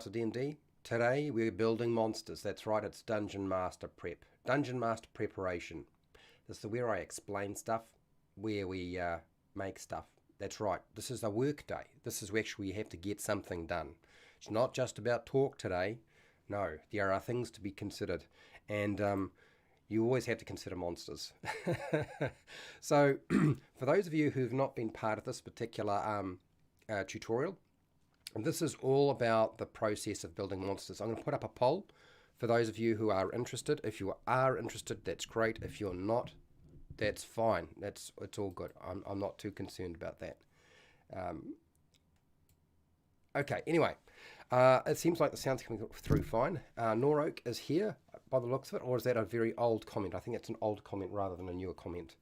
To D&D. Today we're building monsters. That's right, it's Dungeon Master Prep. Dungeon Master Preparation. This is where I explain stuff, where we make stuff. That's right, this is a work day. This is where actually we have to get something done. It's not just about talk today. No, there are things to be considered. And you always have to consider monsters. So, for those of you who've not been part of this particular tutorial, this is all about the process of building monsters. I'm going to put up a poll for those of you who are interested. If you are interested, that's great. If you're not, that's fine. It's all good. I'm not too concerned about that. Okay, anyway, it seems like the sound's coming through fine. Noroak is here by the looks of it, or is that a very old comment? I think it's an old comment rather than a newer comment.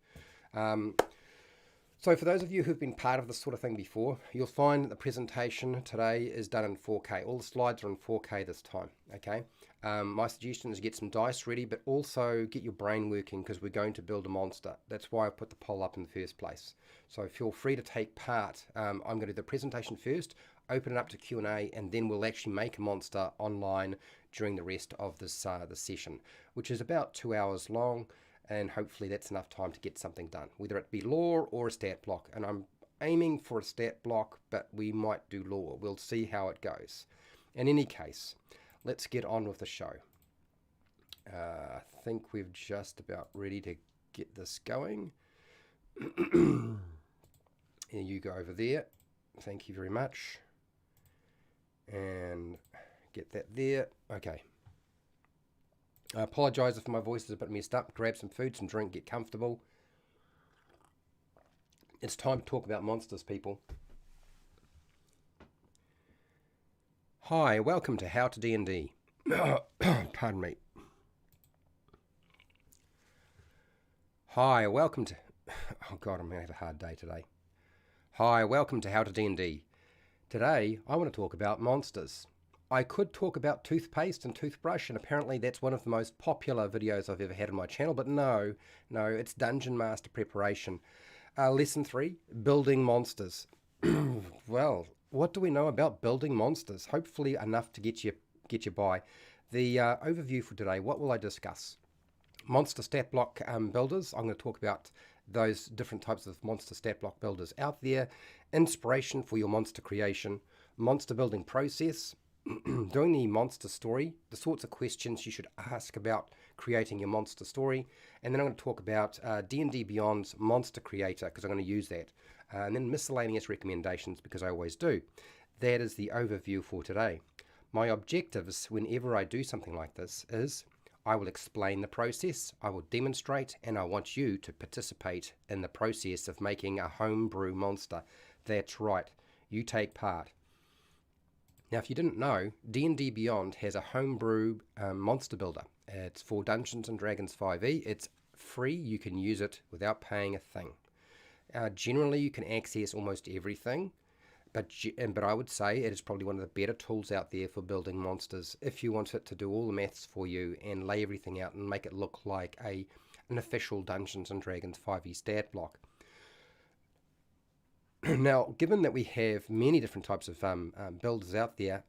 So for those of you who've been part of this sort of thing before, you'll find that the presentation today is done in 4K. All the slides are in 4K this time, okay? My suggestion is get some dice ready, but also get your brain working because we're going to build a monster. That's why I put the poll up in the first place. So feel free to take part. I'm going to do the presentation first, open it up to Q&A, and then we'll actually make a monster online during the rest of this session, which is about 2 hours long. And hopefully that's enough time to get something done, whether it be lore or a stat block. And I'm aiming for a stat block, but we might do lore. We'll see how it goes. In any case, let's get on with the show. I think we're just about ready to get this going. And you go over there. Thank you very much. And get that there. Okay. I apologise if my voice is a bit messed up. Grab some food, some drink, get comfortable. It's time to talk about monsters, people. Hi, welcome to How to D&D. Pardon me. Hi, welcome to... Oh God, I'm going to have a hard day today. Hi, welcome to How to D&D. Today, I want to talk about monsters. I could talk about toothpaste and toothbrush, and apparently that's one of the most popular videos I've ever had on my channel, but no, it's Dungeon Master Preparation. Lesson 3, Building Monsters. Well, what do we know about building monsters? Hopefully enough to get you by. The overview for today, what will I discuss? Monster stat block builders. I'm going to talk about those different types of monster stat block builders out there. Inspiration for your monster creation. Monster building process. Doing the monster story, the sorts of questions you should ask about creating your monster story, and then I'm going to talk about D&D Beyond's monster creator because I'm going to use that, and then miscellaneous recommendations because I always do. That is the overview for today. My objectives whenever I do something like this is I will explain the process, I will demonstrate, and I want you to participate in the process of making a homebrew monster. That's right, you take part. Now, if you didn't know, D&D Beyond has a homebrew monster builder. It's for Dungeons & Dragons 5e. It's free. You can use it without paying a thing. Generally, you can access almost everything, but I would say it is probably one of the better tools out there for building monsters if you want it to do all the maths for you and lay everything out and make it look like an official Dungeons & Dragons 5e stat block. Now, given that we have many different types of builders out there,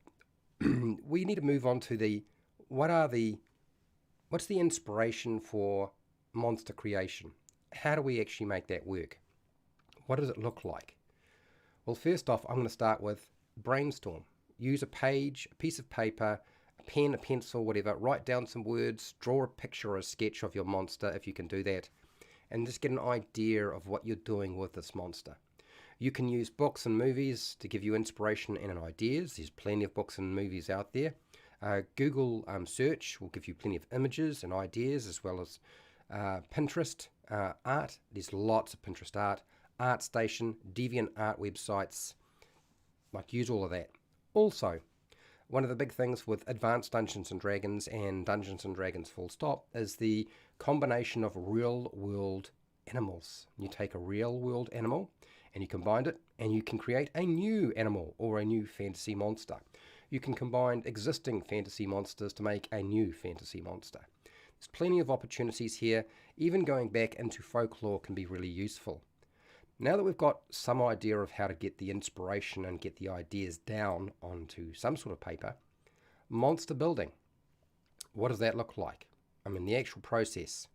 we need to move on to what's the inspiration for monster creation? How do we actually make that work? What does it look like? Well, first off, I'm going to start with brainstorm. Use a page, a piece of paper, a pen, a pencil, whatever. Write down some words, draw a picture or a sketch of your monster if you can do that, and just get an idea of what you're doing with this monster. You can use books and movies to give you inspiration and ideas. There's plenty of books and movies out there. Google search will give you plenty of images and ideas, as well as Pinterest art. There's lots of Pinterest art. ArtStation, DeviantArt websites. Use all of that. Also, one of the big things with Advanced Dungeons & Dragons and Dungeons & Dragons full stop is the combination of real-world animals. You take a real-world animal and you combine it, and you can create a new animal or a new fantasy monster. You can combine existing fantasy monsters to make a new fantasy monster. There's plenty of opportunities here. Even going back into folklore can be really useful. Now that we've got some idea of how to get the inspiration and get the ideas down onto some sort of paper, Monster building. What does that look like? I mean, the actual process.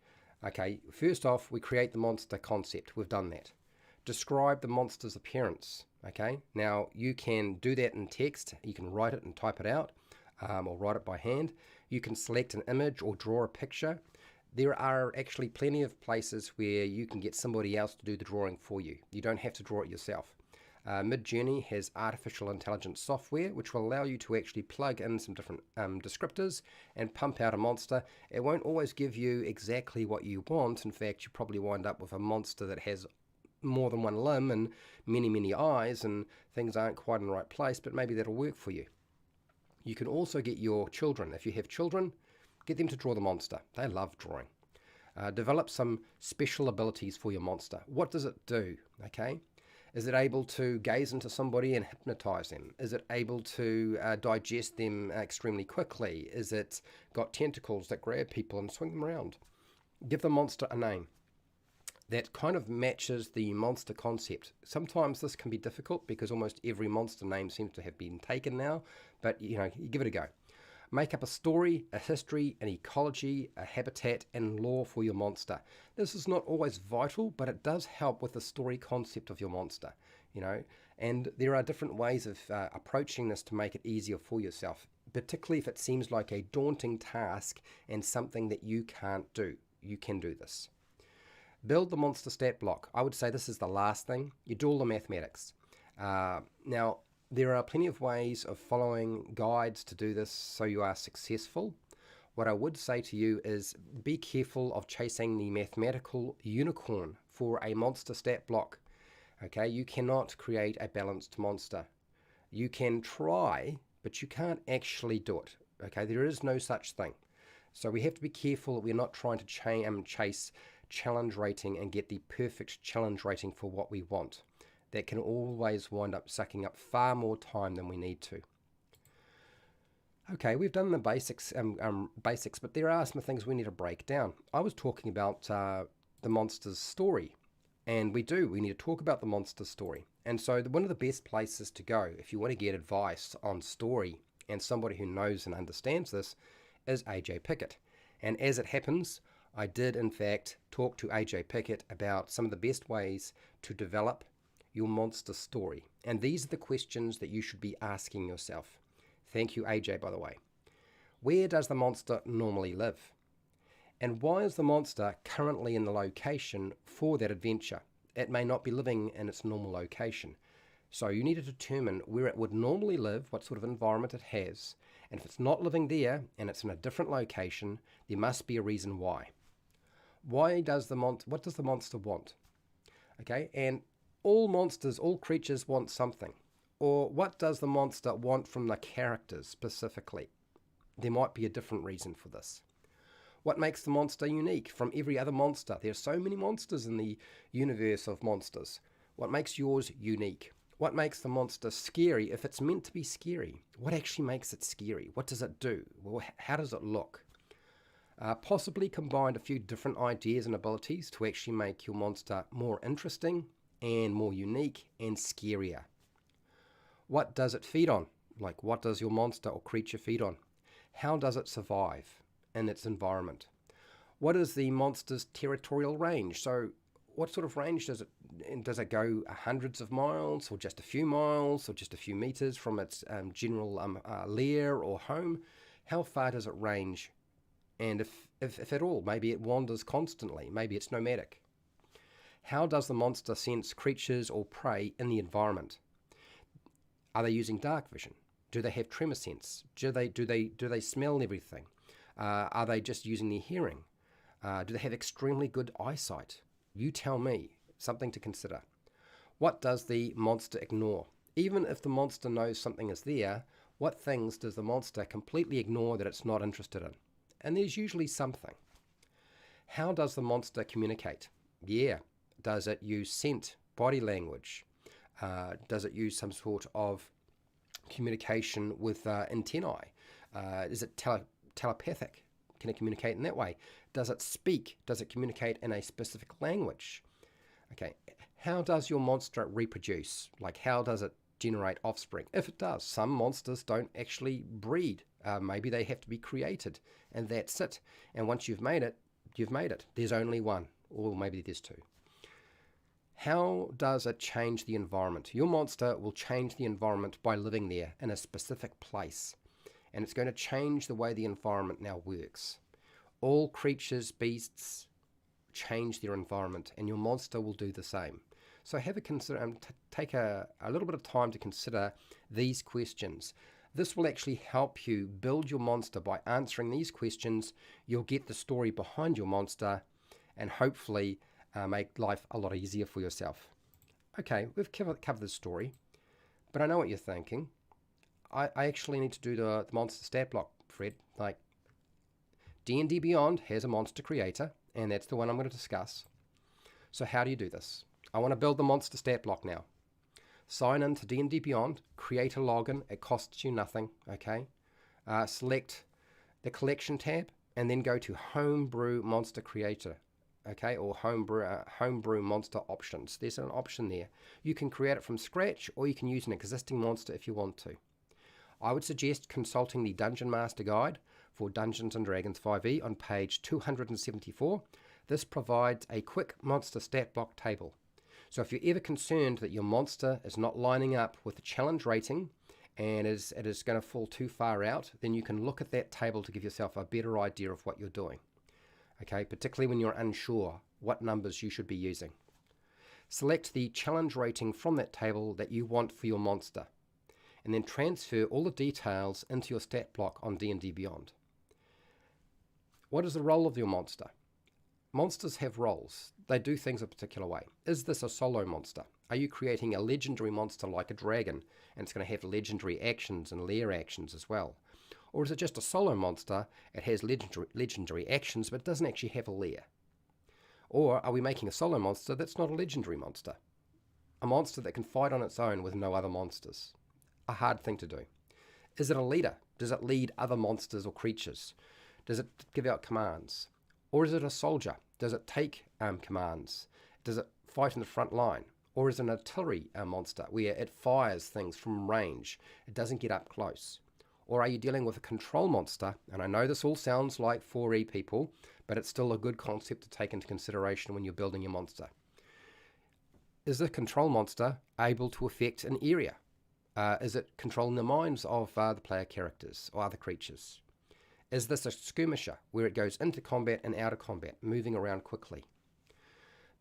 Okay, first off, we create the monster concept. We've done that. Describe the monster's appearance. Okay, now you can do that in text. You can write it and type it out, or write it by hand. You can select an image or draw a picture. There are actually plenty of places where you can get somebody else to do the drawing for you. You don't have to draw it yourself. Midjourney has artificial intelligence software which will allow you to actually plug in some different descriptors and pump out a monster. It won't always give you exactly what you want. In fact, you probably wind up with a monster that has more than one limb and many eyes, and things aren't quite in the right place, but maybe that'll work for you. You can also get your children, if you have children, get them to draw the monster. They love drawing. Develop some special abilities for your monster. What does it do? Okay, is it able to gaze into somebody and hypnotize them? Is it able to digest them extremely quickly? Is it got tentacles that grab people and swing them around? Give the monster a name that kind of matches the monster concept. Sometimes this can be difficult because almost every monster name seems to have been taken now, but you give it a go. Make up a story, a history, an ecology, a habitat, and lore for your monster. This is not always vital, but it does help with the story concept of your monster, and there are different ways of approaching this to make it easier for yourself, particularly if it seems like a daunting task and something that you can't do. You can do this. Build the monster stat block. I would say this is the last thing. You do all the mathematics. Now, there are plenty of ways of following guides to do this so you are successful. What I would say to you is be careful of chasing the mathematical unicorn for a monster stat block. Okay, you cannot create a balanced monster. You can try, but you can't actually do it. Okay, there is no such thing. So we have to be careful that we're not trying to chase challenge rating and get the perfect challenge rating for what we want. That can always wind up sucking up far more time than we need to. Okay, we've done the basics, but there are some things we need to break down. I was talking about the monster's story, and we need to talk about the monster's story. And so one of the best places to go if you want to get advice on story and somebody who knows and understands this is AJ Pickett. And as it happens, I did in fact talk to AJ Pickett about some of the best ways to develop your monster story. And these are the questions that you should be asking yourself. Thank you, AJ, by the way. Where does the monster normally live? And why is the monster currently in the location for that adventure? It may not be living in its normal location. So you need to determine where it would normally live, what sort of environment it has. And if it's not living there and it's in a different location, there must be a reason why. What does the monster want? Okay, and all creatures want something. Or what does the monster want from the characters specifically? There might be a different reason for this. What makes the monster unique from every other monster? There are so many monsters in the universe of monsters. What makes yours unique? What makes the monster scary if it's meant to be scary? What actually makes it scary? What does it do? Well, how does it look? Possibly combine a few different ideas and abilities to actually make your monster more interesting and more unique and scarier. What does it feed on? Like, what does your monster or creature feed on? How does it survive in its environment? What is the monster's territorial range? So what sort of range does it go hundreds of miles, or just a few miles, or just a few meters from its general lair or home? How far does it range? And if at all, maybe it wanders constantly, maybe it's nomadic. How does the monster sense creatures or prey in the environment? Are they using dark vision? Do they have tremor sense? Do they smell everything? Are they just using their hearing? Do they have extremely good eyesight? You tell me. Something to consider. What does the monster ignore? Even if the monster knows something is there, what things does the monster completely ignore that it's not interested in? And there's usually something. How does the monster communicate? Yeah. Does it use scent, body language? Does it use some sort of communication with antennae? Is it telepathic? Can it communicate in that way? Does it speak? Does it communicate in a specific language? Okay. How does your monster reproduce? Like, how does it generate offspring. If it does, some monsters don't actually breed. Maybe they have to be created, and that's it. And once you've made it, you've made it. There's only one, or maybe there's two. How does it change the environment? Your monster will change the environment by living there in a specific place, and it's going to change the way the environment now works. All creatures, beasts, change their environment, and your monster will do the same. So take a little bit of time to consider these questions. This will actually help you build your monster. By answering these questions, you'll get the story behind your monster and hopefully make life a lot easier for yourself. Okay, we've covered this story, but I know what you're thinking. I actually need to do the monster stat block, Fred. Like, D&D Beyond has a monster creator, and that's the one I'm going to discuss. So how do you do this? I want to build the monster stat block now. Sign in to D&D Beyond, create a login, it costs you nothing, okay? Select the collection tab, and then go to Homebrew Monster Creator, okay? Or Homebrew Monster Options. There's an option there. You can create it from scratch, or you can use an existing monster if you want to. I would suggest consulting the Dungeon Master Guide for Dungeons & Dragons 5e on page 274. This provides a quick monster stat block table. So if you're ever concerned that your monster is not lining up with the challenge rating and it is going to fall too far out, then you can look at that table to give yourself a better idea of what you're doing. Okay, particularly when you're unsure what numbers you should be using. Select the challenge rating from that table that you want for your monster, and then transfer all the details into your stat block on D&D Beyond. What is the role of your monster? Monsters have roles. They do things a particular way. Is this a solo monster? Are you creating a legendary monster like a dragon, and it's going to have legendary actions and lair actions as well? Or is it just a solo monster? It has legendary actions, but it doesn't actually have a lair. Or are we making a solo monster that's not a legendary monster? A monster that can fight on its own with no other monsters. A hard thing to do. Is it a leader? Does it lead other monsters or creatures? Does it give out commands? Or is it a soldier? Does it take commands? Does it fight in the front line? Or is it an artillery monster where it fires things from range? It doesn't get up close. Or are you dealing with a control monster? And I know this all sounds like 4E people, but it's still a good concept to take into consideration when you're building your monster. Is the control monster able to affect an area? Is it controlling the minds of the player characters or other creatures? Is this a skirmisher, where it goes into combat and out of combat, moving around quickly?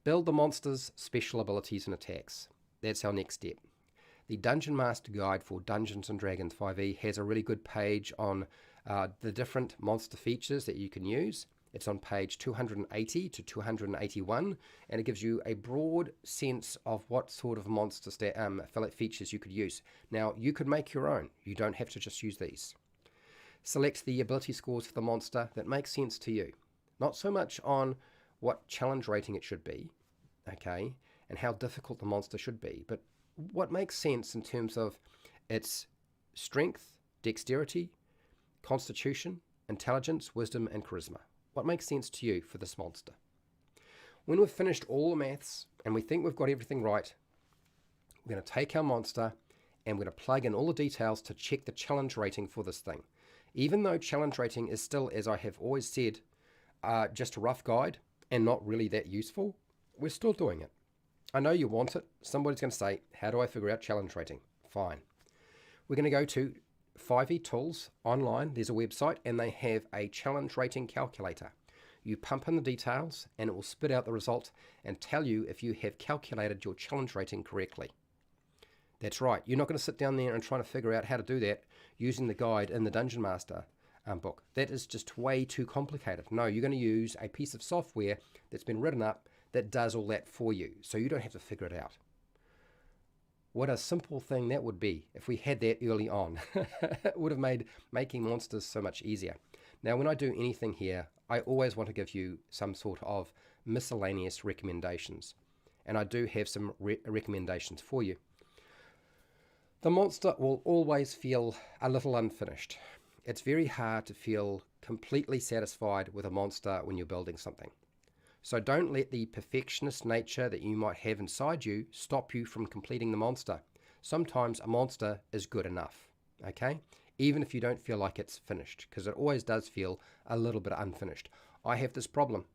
Build the monster's special abilities and attacks. That's our next step. The Dungeon Master Guide for Dungeons & Dragons 5e has a really good page on the different monster features that you can use. It's on page 280 to 281, and it gives you a broad sense of what sort of monster features you could use. Now, you could make your own. You don't have to just use these. Select the ability scores for the monster that make sense to you. Not so much on what challenge rating it should be, okay, and how difficult the monster should be, but what makes sense in terms of its strength, dexterity, constitution, intelligence, wisdom, and charisma. What makes sense to you for this monster? When we've finished all the maths and we think we've got everything right, we're going to take our monster and we're going to plug in all the details to check the challenge rating for this thing. Even though challenge rating is still, as I have always said, just a rough guide and not really that useful, we're still doing it. I know you want it. Somebody's going to say, how do I figure out challenge rating? Fine. We're going to go to 5e Tools online. There's a website and they have a challenge rating calculator. You pump in the details and it will spit out the result and tell you if you have calculated your challenge rating correctly. That's right. You're not going to sit down there and try to figure out how to do that using the guide in the Dungeon Master book. That is just way too complicated. No, you're going to use a piece of software that's been written up that does all that for you, so you don't have to figure it out. What a simple thing that would be if we had that early on. It would have made making monsters so much easier. Now, when I do anything here, I always want to give you some sort of miscellaneous recommendations, and I do have some recommendations for you. The monster will always feel a little unfinished. It's very hard to feel completely satisfied with a monster when you're building something. So don't let the perfectionist nature that you might have inside you stop you from completing the monster. Sometimes a monster is good enough, okay? Even if you don't feel like it's finished, because it always does feel a little bit unfinished. I have this problem.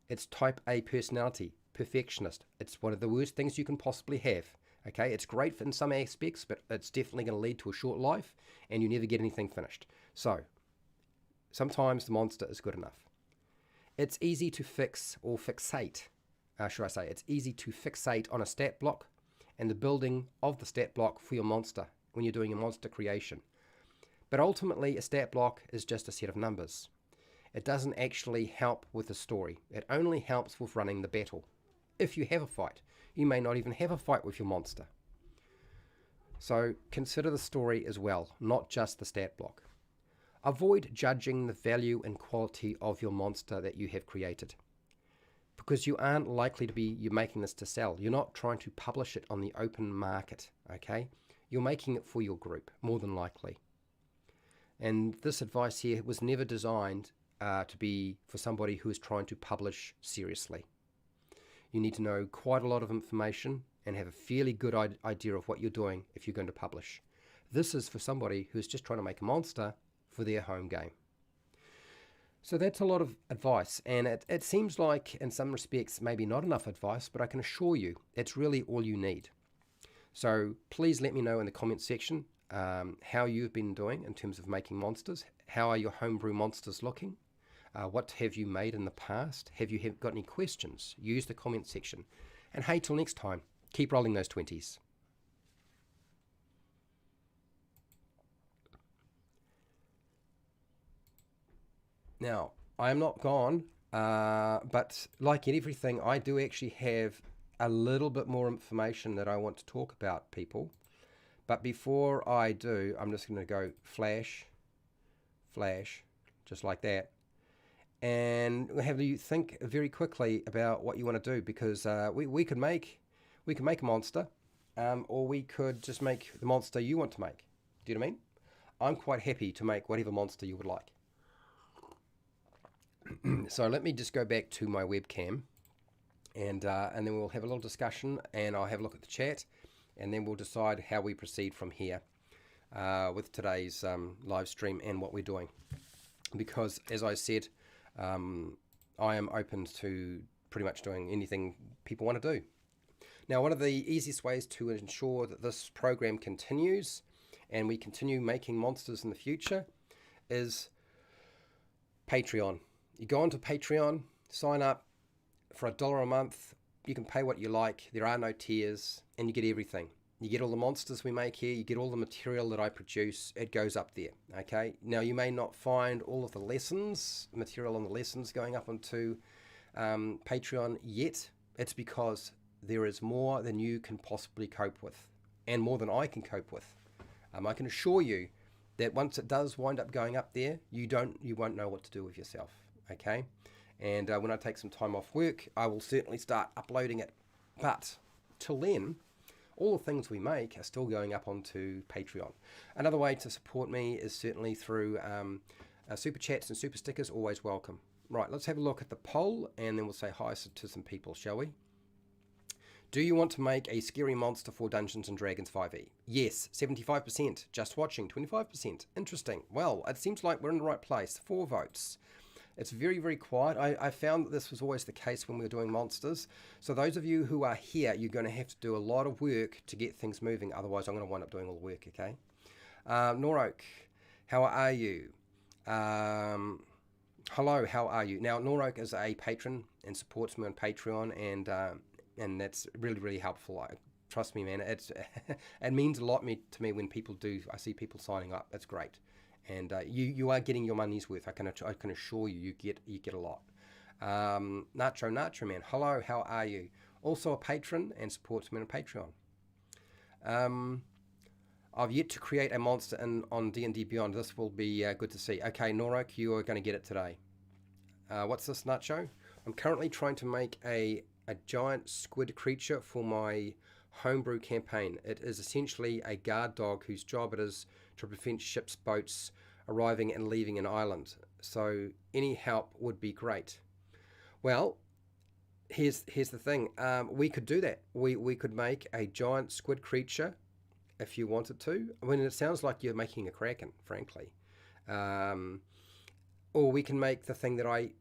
It's type A personality, perfectionist. It's one of the worst things you can possibly have. Okay, it's great in some aspects, but it's definitely going to lead to a short life and you never get anything finished. So, sometimes the monster is good enough. It's easy to fix or fixate, should I say. It's easy to fixate on a stat block and the building of the stat block for your monster when you're doing a monster creation. But ultimately, a stat block is just a set of numbers. It doesn't actually help with the story. It only helps with running the battle. If you have a fight, you may not even have a fight with your monster. So consider the story as well, not just the stat block. Avoid judging the value and quality of your monster that you have created, because you aren't likely to be you're making this to sell. You're not trying to publish it on the open market, okay? You're making it for your group, more than likely. And this advice here was never designed to be for somebody who is trying to publish seriously. You need to know quite a lot of information and have a fairly good idea of what you're doing if you're going to publish. This is for somebody who's just trying to make a monster for their home game. So that's a lot of advice, and it seems like in some respects maybe not enough advice, but I can assure you it's really all you need. So please let me know in the comments section how you've been doing in terms of making monsters. How are your homebrew monsters looking? What have you made in the past? Have you got any questions? Use the comment section. And hey, till next time, keep rolling those 20s. Now, I am not gone, but like in everything, I do actually have a little bit more information that I want to talk about, people. But before I do, I'm just going to go flash, just like that. And have you think very quickly about what you want to do, because we could make a monster, or we could just make the monster you want to make. Do you know what I mean? I'm quite happy to make whatever monster you would like. So let me just go back to my webcam, and then we'll have a little discussion, and I'll have a look at the chat, and then we'll decide how we proceed from here with today's live stream and what we're doing. Because as I said, I am open to pretty much doing anything people want to do. Now, one of the easiest ways to ensure that this program continues and we continue making monsters in the future is Patreon. You go onto Patreon, sign up for $1 a month. You can pay what you like. There are no tiers, and you get everything. You get all the monsters we make here. You get all the material that I produce. It goes up there, okay? Now, you may not find all of the lessons, material on the lessons going up onto Patreon yet. It's because there is more than you can possibly cope with, and more than I can cope with. I can assure you that once it does wind up going up there, you won't know what to do with yourself, okay? And when I take some time off work, I will certainly start uploading it. But till then, all the things we make are still going up onto Patreon. Another way to support me is certainly through super chats and super stickers, always welcome. Right, let's have a look at the poll, and then we'll say hi to some people, shall we? Do you want to make a scary monster for Dungeons & Dragons 5e? Yes, 75%. Just watching, 25%. Interesting. Well, it seems like we're in the right place. 4 votes. It's very, very quiet. I found that this was always the case when we were doing monsters. So those of you who are here, you're going to have to do a lot of work to get things moving. Otherwise, I'm going to wind up doing all the work, okay? Noroak, how are you? Hello, how are you? Now, Noroak is a patron and supports me on Patreon, and that's really, really helpful. Trust me, man. It means a lot to me when people do. I see people signing up. That's great. And you are getting your money's worth. I can assure you, you get a lot. Nacho man, hello, how are you? Also a patron and supports me on Patreon. I've yet to create a monster on D&D Beyond. This will be good to see. Okay, Norok, you are going to get it today. What's this, Nacho? I'm currently trying to make a giant squid creature for my homebrew campaign. It is essentially a guard dog whose job it is to prevent ships, boats arriving and leaving an island. So any help would be great. Well, here's the thing. We could do that. We could make a giant squid creature if you wanted to. I mean, it sounds like you're making a kraken, frankly. Um, or we can make the thing that I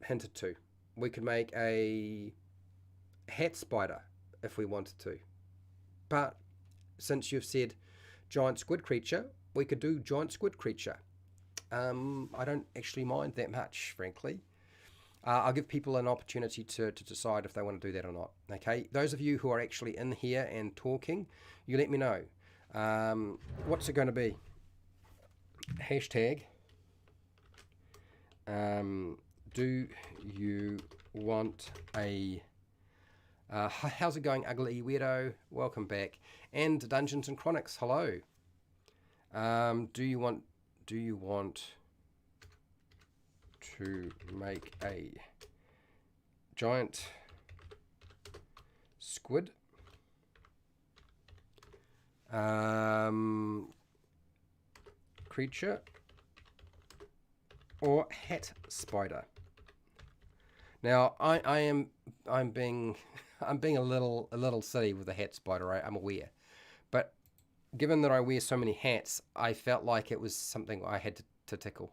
hinted to. We could make a hat spider if we wanted to. But since you've said giant squid creature, we could do giant squid creature. I don't actually mind that much, frankly. I'll give people an opportunity to decide if they want to do that or not. Okay, those of you who are actually in here and talking, you let me know. What's it going to be? Hashtag. Do you want a... how's it going, Ugly Weirdo? Welcome back. And Dungeons and Chronics, hello. Do you want to make a giant squid creature or hat spider? Now I'm being a little silly with the hat spider, I'm aware, but given that I wear so many hats, I felt like it was something I had to tickle.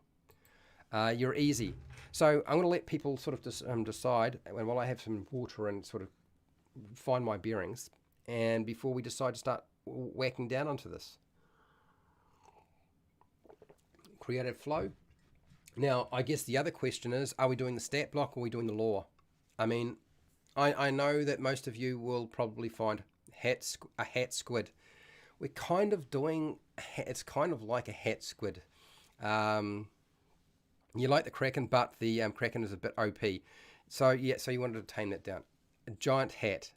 You're easy. So I'm going to let people sort of decide, and while I have some water and sort of find my bearings, and before we decide to start whacking down onto this. Creative flow. Now, I guess the other question is, are we doing the stat block or are we doing the lore? I mean, I know that most of you will probably find a hat squid. We're kind of doing, it's kind of like a hat squid. You like the kraken, but the kraken is a bit OP. So yeah, so you wanted to tame that down. A giant hat.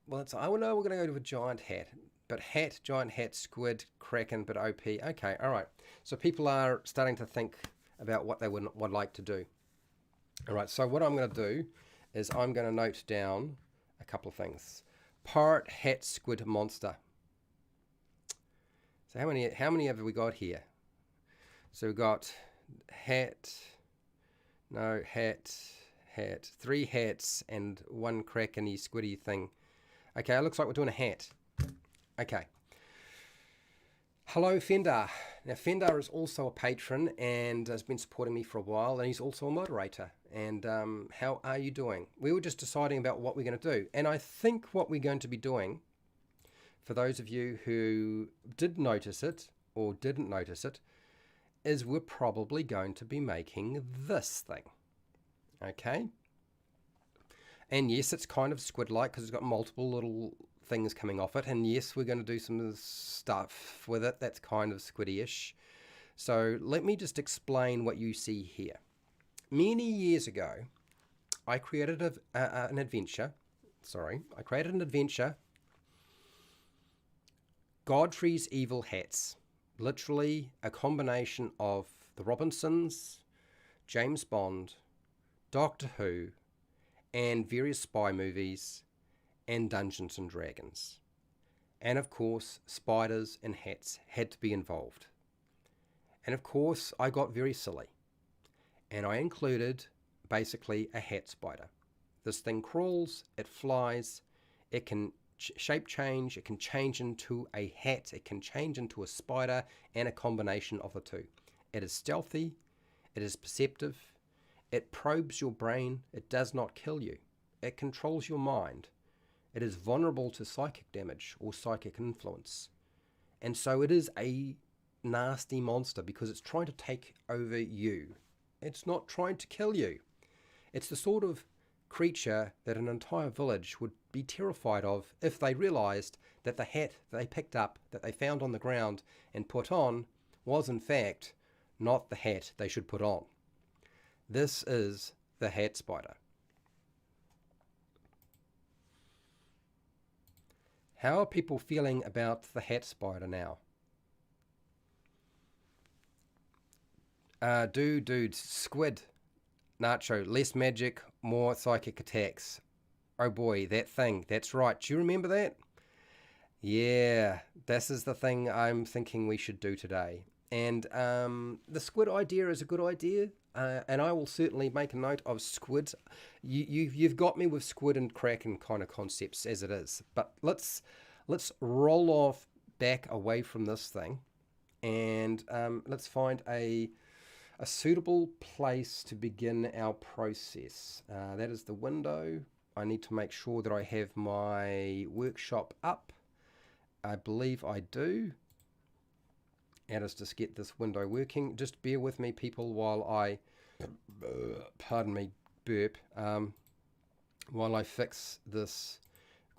Well, I know we're going to go to a giant hat. But giant hat, squid, kraken, but OP. Okay, all right. So people are starting to think about what they would like to do. All right, so what I'm going to do is I'm going to note down a couple of things. Pirate hat squid monster. So how many have we got here? So we've got hat, 3 hats and 1 krakeny squiddy thing. Okay, it looks like we're doing a hat. Okay. Hello, Fendar. Now, Fendar is also a patron and has been supporting me for a while, and he's also a moderator. And how are you doing? We were just deciding about what we're going to do. And I think what we're going to be doing, for those of you who did notice it or didn't notice it, is we're probably going to be making this thing. Okay? And yes, it's kind of squid-like because it's got multiple little things coming off it. And yes, we're going to do some stuff with it that's kind of squiddy-ish. So let me just explain what you see here. Many years ago, I created an adventure. I created an adventure. Godfrey's Evil Hats. Literally a combination of the Robinsons, James Bond, Doctor Who, and various spy movies, and Dungeons and Dragons. And of course, spiders and hats had to be involved. And of course, I got very silly. And I included basically a hat spider. This thing crawls, it flies, it can shape change, it can change into a hat, it can change into a spider, and a combination of the two. It is stealthy, it is perceptive, it probes your brain, it does not kill you, it controls your mind, it is vulnerable to psychic damage or psychic influence. And so it is a nasty monster because it's trying to take over you. It's not trying to kill you. It's the sort of creature that an entire village would be terrified of if they realized that the hat that they picked up, that they found on the ground and put on, was in fact not the hat they should put on. This is the hat spider. How are people feeling about the hat spider now? Dude, squid. Nacho, less magic, more psychic attacks. Oh boy, that thing, that's right. Do you remember that? Yeah, this is the thing I'm thinking we should do today. And the squid idea is a good idea, and I will certainly make a note of squid. You've got me with squid and kraken kind of concepts as it is, but let's let's roll off back away from this thing, and let's find a suitable place to begin our process. That is the window. I need to make sure that I have my workshop up. I believe I do. And let's just get this window working. Just bear with me, people, while I, pardon me, burp, while I fix this.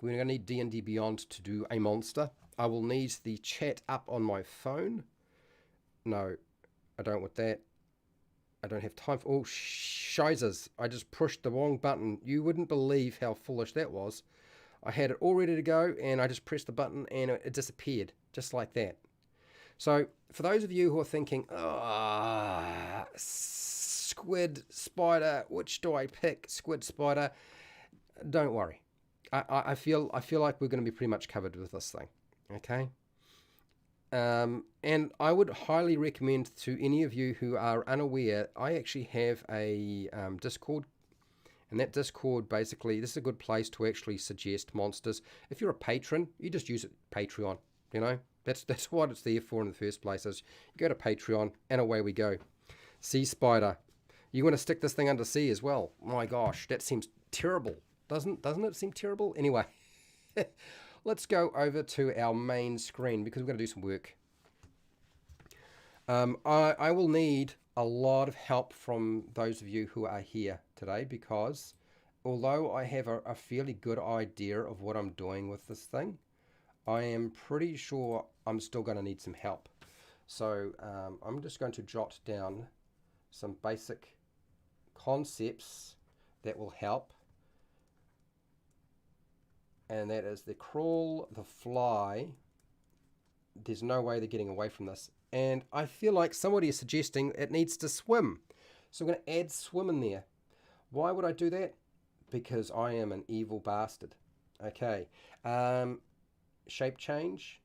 We're going to need D&D Beyond to do a monster. I will need the chat up on my phone. No, I don't want that. I don't have time for... Oh, shizers. I just pushed the wrong button. You wouldn't believe how foolish that was. I had it all ready to go, and I just pressed the button, and it disappeared, just like that. So, for those of you who are thinking, squid, spider, which do I pick? Squid, spider. Don't worry. I feel like we're going to be pretty much covered with this thing. Okay? And I would highly recommend to any of you who are unaware, I actually have a Discord. And that Discord, basically, this is a good place to actually suggest monsters. If you're a patron, you just use it Patreon, you know? That's what it's there for in the first place, is you go to Patreon, and away we go. Sea spider. You want to stick this thing under sea as well. My gosh, that seems terrible. Doesn't it seem terrible? Anyway, let's go over to our main screen, because we're going to do some work. I will need a lot of help from those of you who are here today, because although I have a fairly good idea of what I'm doing with this thing, I am pretty sure I'm still going to need some help. So I'm just going to jot down some basic concepts that will help. And that is the crawl, the fly. There's no way they're getting away from this. And I feel like somebody is suggesting it needs to swim. So I'm going to add swim in there. Why would I do that? Because I am an evil bastard. Okay. Shape change.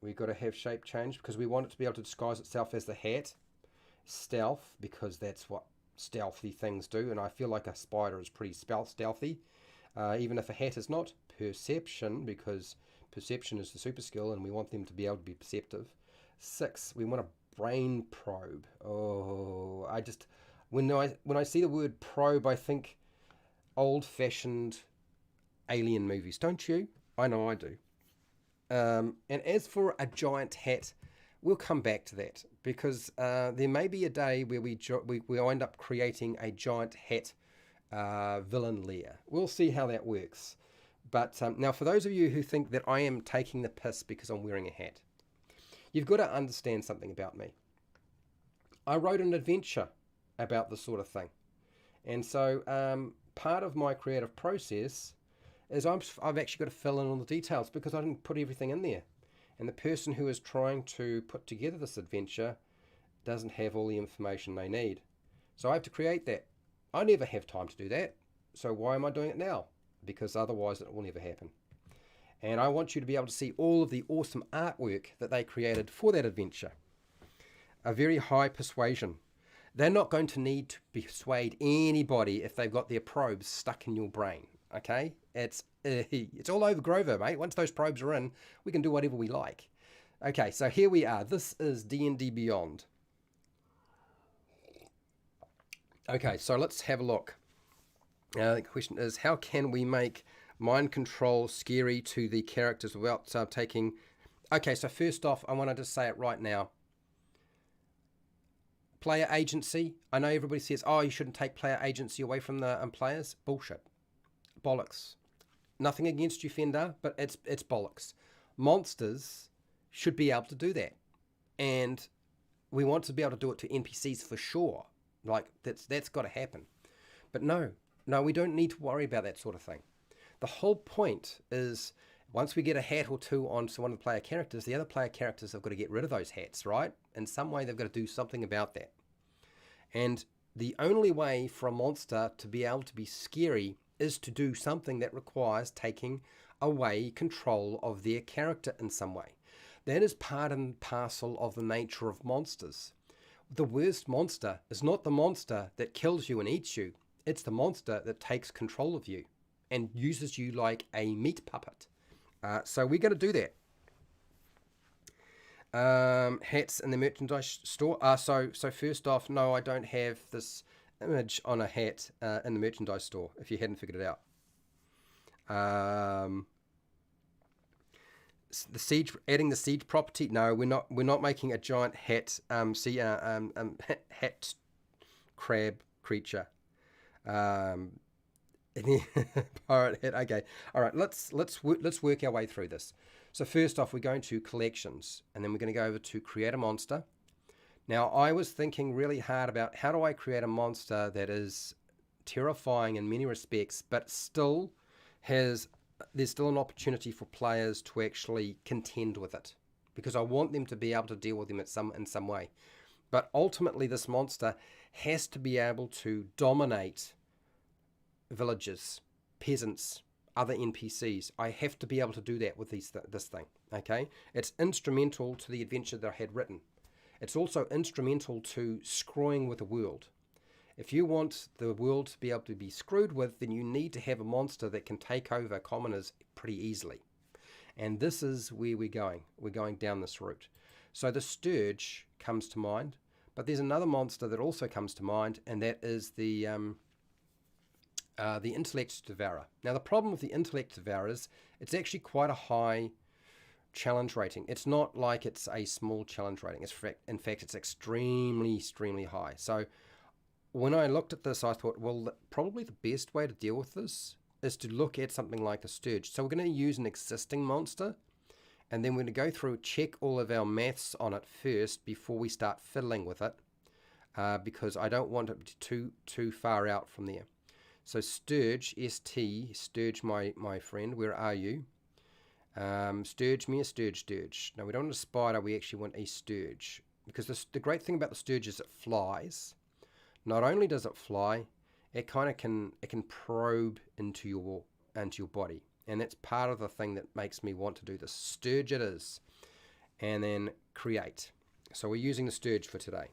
We've got to have shape change because we want it to be able to disguise itself as the hat. Stealth, because that's what stealthy things do. And I feel like a spider is pretty stealthy. Even if a hat is not. Perception, because perception is the super skill and we want them to be able to be perceptive. 6, we want a brain probe. Oh, when I see the word probe, I think old-fashioned alien movies, don't you? I know I do. And as for a giant hat, we'll come back to that, because there may be a day where we end up creating a giant hat villain lair. We'll see how that works. But now, for those of you who think that I am taking the piss because I'm wearing a hat, you've got to understand something about me. I wrote an adventure about this sort of thing. And so part of my creative process is I've actually got to fill in all the details because I didn't put everything in there. And the person who is trying to put together this adventure doesn't have all the information they need. So I have to create that. I never have time to do that. So why am I doing it now? Because otherwise it will never happen. And I want you to be able to see all of the awesome artwork that they created for that adventure. A very high persuasion. They're not going to need to persuade anybody if they've got their probes stuck in your brain. Okay? It's all over Grover, mate. Once those probes are in, we can do whatever we like. Okay, so here we are. This is D&D Beyond. Okay, so let's have a look. The question is, how can we make mind control scary to the characters without taking... Okay, so first off, I want to just say it right now. Player agency. I know everybody says, oh, you shouldn't take player agency away from the players. Bullshit. Bollocks. Nothing against you, Fender, but it's bollocks. Monsters should be able to do that. And we want to be able to do it to NPCs for sure. Like, that's got to happen. But no, we don't need to worry about that sort of thing. The whole point is, once we get a hat or two onto one of the player characters, the other player characters have got to get rid of those hats, right? In some way, they've got to do something about that. And the only way for a monster to be able to be scary is to do something that requires taking away control of their character in some way. That is part and parcel of the nature of monsters. The worst monster is not the monster that kills you and eats you. It's the monster that takes control of you and uses you like a meat puppet. So we're going to do that. Hats in the merchandise store. So first off, no, I don't have this image on a hat in the merchandise store, if you hadn't figured it out. The siege, adding the siege property. No, we're not making a giant hat hat crab creature. Pirate hat. Okay, all right. Let's work our way through this. So first off, we're going to collections, and then we're going to go over to create a monster. Now, I was thinking really hard about how do I create a monster that is terrifying in many respects, but still there's still an opportunity for players to actually contend with it, because I want them to be able to deal with them in some way. But ultimately, this monster has to be able to dominate villagers, peasants, other NPCs. I have to be able to do that with this thing. Okay, it's instrumental to the adventure that I had written. It's also instrumental to screwing with the world. If you want the world to be able to be screwed with, then you need to have a monster that can take over commoners pretty easily. And this is where we're going. We're going down this route. So the Sturge comes to mind, but there's another monster that also comes to mind, and that is the Intellect Devourer. Now the problem with the Intellect Devourer is it's actually quite a high challenge rating. It's not like it's a small challenge rating. In fact, it's extremely high. So when I looked at this, I thought, well, probably the best way to deal with this is to look at something like the Sturge. So we're going to use an existing monster, and then we're going to go through, check all of our maths on it first before we start fiddling with it, because I don't want it too far out from there. So Sturge, Sturge, my friend, where are you? Sturge me a Sturge. No, we don't want a spider, we actually want a Sturge. Because the great thing about the Sturge is it flies. Not only does it fly, it kind of can probe into your body. And that's part of the thing that makes me want to do this. Sturge it is. And then create. So we're using the Sturge for today.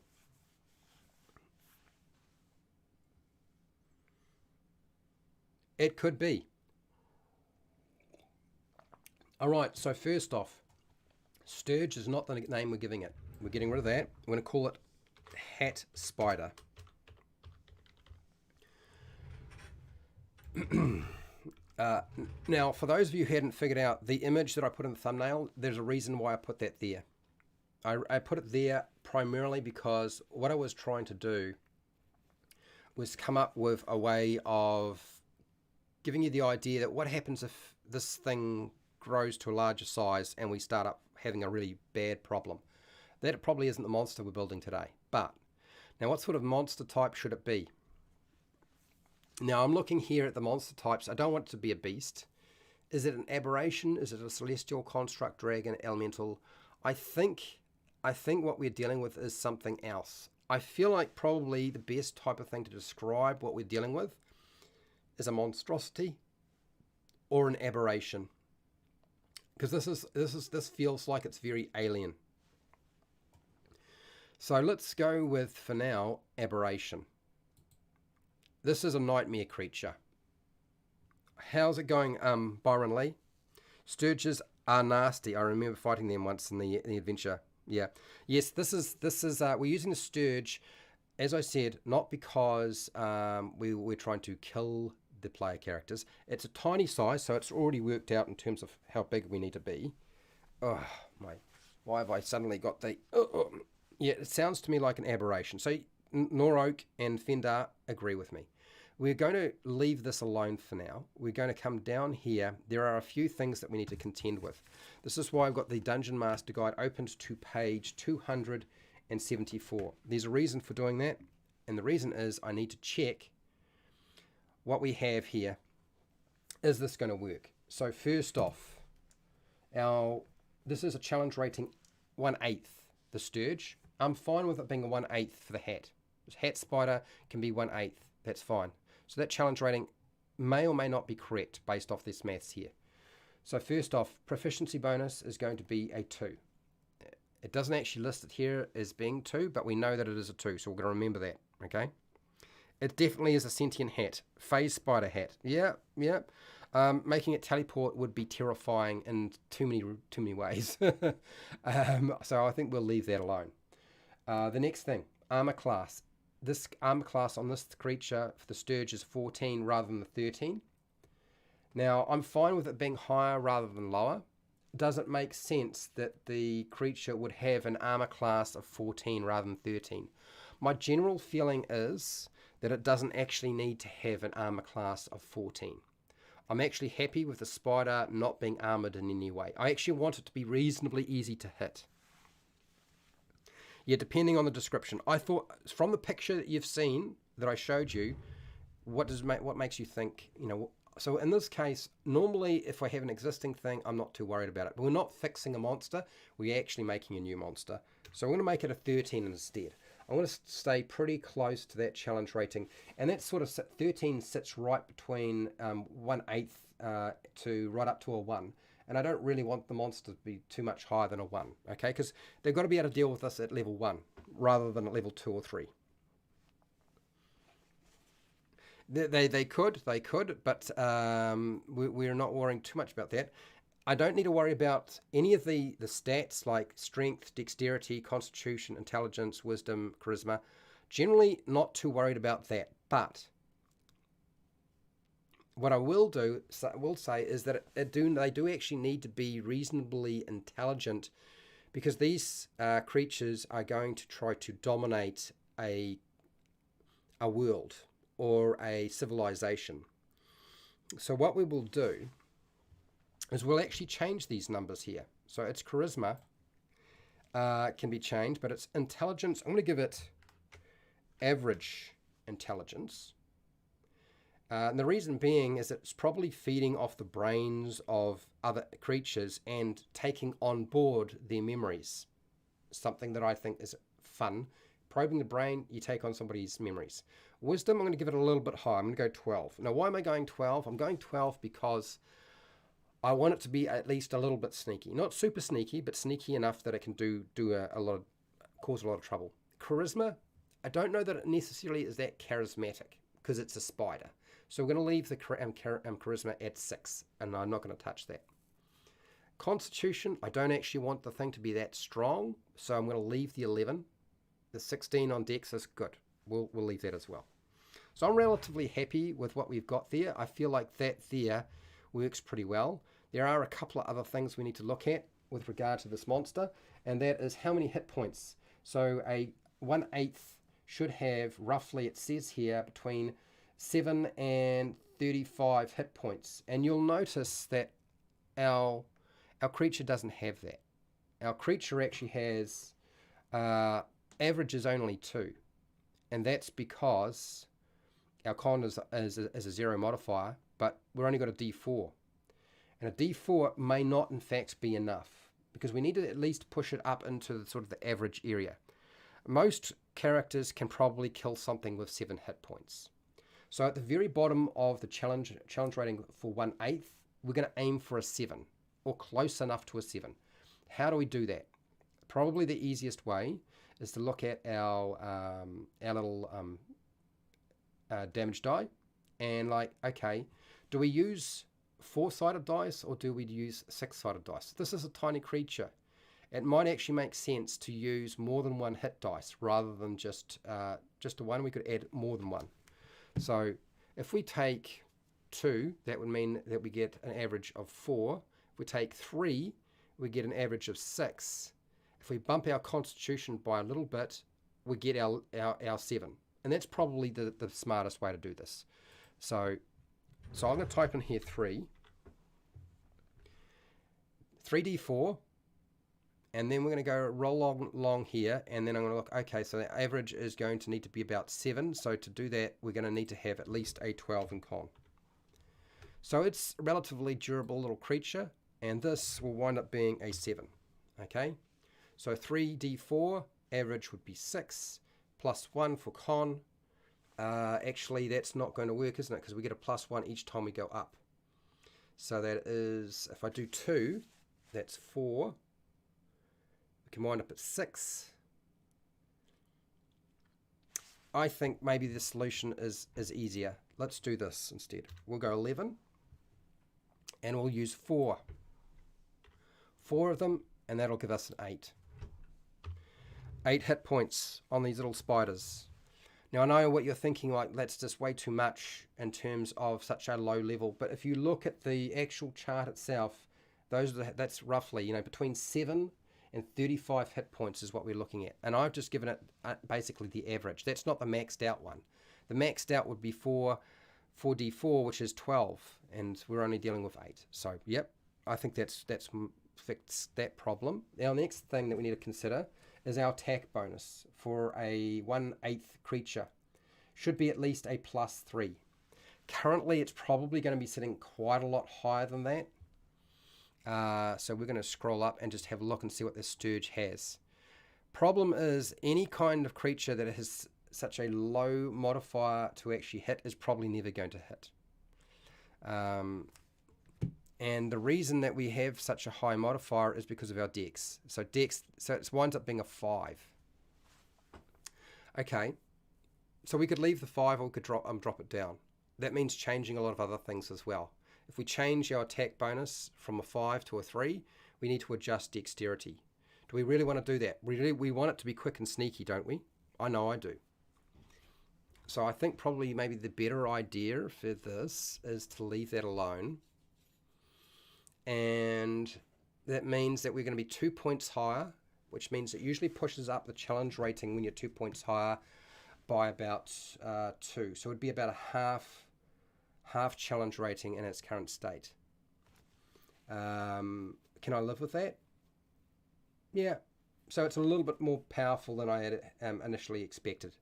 It could be. All right, so first off, Sturge is not the name we're giving it. We're getting rid of that. We're going to call it Hat Spider. Now, for those of you who hadn't figured out the image that I put in the thumbnail, there's a reason why I put that there. I put it there primarily because what I was trying to do was come up with a way of giving you the idea that what happens if this thing grows to a larger size and we start up having a really bad problem. That probably isn't the monster we're building today. But now, what sort of monster type should it be? Now, I'm looking here at the monster types. I don't want it to be a beast. Is it an aberration? Is it a celestial, construct, dragon, elemental? I think what we're dealing with is something else. I feel like probably the best type of thing to describe what we're dealing with is a monstrosity or an aberration, because this feels like it's very alien. So let's go with, for now, aberration. This is a nightmare creature. How's it going, Byron Lee? Sturges are nasty. I remember fighting them once in the adventure. Yeah. Yes, this is we're using the Sturge, as I said, not because we're trying to kill the player characters. It's a tiny size, so it's already worked out in terms of how big we need to be. Oh my! Why have I suddenly got the? Yeah, it sounds to me like an aberration. So Noroak and Fendar agree with me. We're going to leave this alone for now. We're going to come down here. There are a few things that we need to contend with. This is why I've got the Dungeon Master Guide opened to page 274. There's a reason for doing that, and the reason is I need to check what we have here. Is this going to work? So first off, this is a challenge rating 1/8, the Sturge. I'm fine with it being a 1/8 for the hat. Hat Spider can be 1/8. That's fine. So that challenge rating may or may not be correct based off this maths here. So first off, proficiency bonus is going to be a 2. It doesn't actually list it here as being 2, but we know that it is a 2, so we're going to remember that, okay? It definitely is a sentient hat. Phase spider hat. Yeah, yeah. Making it teleport would be terrifying in too many ways. So I think we'll leave that alone. The next thing, armor class. This armor class on this creature for the Sturge is 14 rather than the 13. Now, I'm fine with it being higher rather than lower. Does it make sense that the creature would have an armor class of 14 rather than 13? My general feeling is that it doesn't actually need to have an armor class of 14. I'm actually happy with the spider not being armored in any way. I actually want it to be reasonably easy to hit. Yeah, depending on the description. I thought from the picture that you've seen that I showed you, what makes you think, so in this case, normally if I have an existing thing, I'm not too worried about it. But we're not fixing a monster, we're actually making a new monster. So I'm going to make it a 13 instead. I'm going to stay pretty close to that challenge rating. And that sort of 13 sits right between 1/8 to right up to a 1. And I don't really want the monster to be too much higher than a 1, okay? Because they've got to be able to deal with this at level 1 rather than at level 2 or 3. They could, but we're not worrying too much about that. I don't need to worry about any of the stats like strength, dexterity, constitution, intelligence, wisdom, charisma. Generally not too worried about that. But what I will say is that they do actually need to be reasonably intelligent, because these creatures are going to try to dominate a world or a civilization. So what we will do is we'll actually change these numbers here. So its charisma can be changed, but its intelligence, I'm going to give it average intelligence. And the reason being is that it's probably feeding off the brains of other creatures and taking on board their memories. Something that I think is fun. Probing the brain, you take on somebody's memories. Wisdom, I'm going to give it a little bit higher. I'm going to go 12. Now, why am I going 12? I'm going 12 because I want it to be at least a little bit sneaky. Not super sneaky, but sneaky enough that it can cause a lot of trouble. Charisma, I don't know that it necessarily is that charismatic because it's a spider. So we're going to leave the charisma at 6, and I'm not going to touch that. Constitution, I don't actually want the thing to be that strong, so I'm going to leave the 11. The 16 on Dex is good. We'll leave that as well. So I'm relatively happy with what we've got there. I feel like that there works pretty well. There are a couple of other things we need to look at with regard to this monster, and that is how many hit points. So a 1/8 should have roughly, it says here, between 7 and 35 hit points. And you'll notice that our creature doesn't have that. Our creature actually has average is only 2, and that's because our con is a 0 modifier, but we've only got a D4, and a D4 may not in fact be enough, because we need to at least push it up into the sort of the average area. Most characters can probably kill something with 7 hit points. So at the very bottom of the challenge rating for 1/8, we're going to aim for a 7, or close enough to a 7. How do we do that? Probably the easiest way is to look at our little damage die, and okay, do we use 4-sided dice or do we use 6-sided dice? This is a tiny creature. It might actually make sense to use more than 1 hit dice rather than just a 1. We could add more than 1. So if we take 2, that would mean that we get an average of 4. If we take 3, we get an average of 6. If we bump our constitution by a little bit, we get our 7. And that's probably the smartest way to do this. So I'm going to type in here 3d4, and then we're going to go roll along here, and then I'm going to look, okay, so the average is going to need to be about 7. So to do that, we're going to need to have at least a 12 in con. So it's a relatively durable little creature, and this will wind up being a 7. Okay, so 3d4, average would be 6, plus 1 for con. Actually, that's not going to work, isn't it? Because we get a plus 1 each time we go up. So that is, if I do 2, that's 4. We can wind up at 6. I think maybe the solution is easier. Let's do this instead. We'll go 11 and we'll use 4. 4 of them, and that'll give us an 8. 8 hit points on these little spiders. Now I know what you're thinking, like that's just way too much in terms of such a low level, but if you look at the actual chart itself, that's roughly, you know, between 7 and 35 hit points is what we're looking at. And I've just given it basically the average. That's not the maxed out one. The maxed out would be 4d4, which is 12, and we're only dealing with 8. So, yep, I think that's fixed that problem. Now, the next thing that we need to consider is our attack bonus for a 1/8 creature. Should be at least a +3. Currently, it's probably going to be sitting quite a lot higher than that. So we're going to scroll up and just have a look and see what this Sturge has. Problem is, any kind of creature that has such a low modifier to actually hit is probably never going to hit. And the reason that we have such a high modifier is because of our dex. So it winds up being a 5. Okay, so we could leave the 5 or we could drop it down. That means changing a lot of other things as well. If we change our attack bonus from a 5 to a 3, we need to adjust dexterity. Do we really want to do that? We want it to be quick and sneaky, don't we? I know I do. So I think probably maybe the better idea for this is to leave that alone. And that means that we're going to be 2 points higher, which means it usually pushes up the challenge rating when you're 2 points higher by about 2. So it would be about a half challenge rating in its current state. Can I live with that? Yeah. So it's a little bit more powerful than I had initially expected.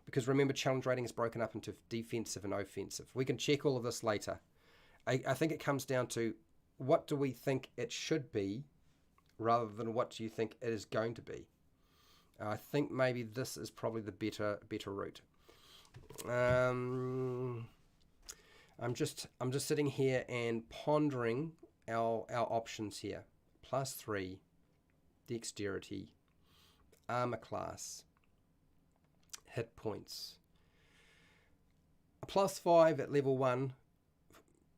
Because remember, challenge rating is broken up into defensive and offensive. We can check all of this later. I think it comes down to what do we think it should be rather than what do you think it is going to be. I think maybe this is probably the better route. I'm just sitting here and pondering our options here. +3, dexterity, armor class, hit points. A +5 at level 1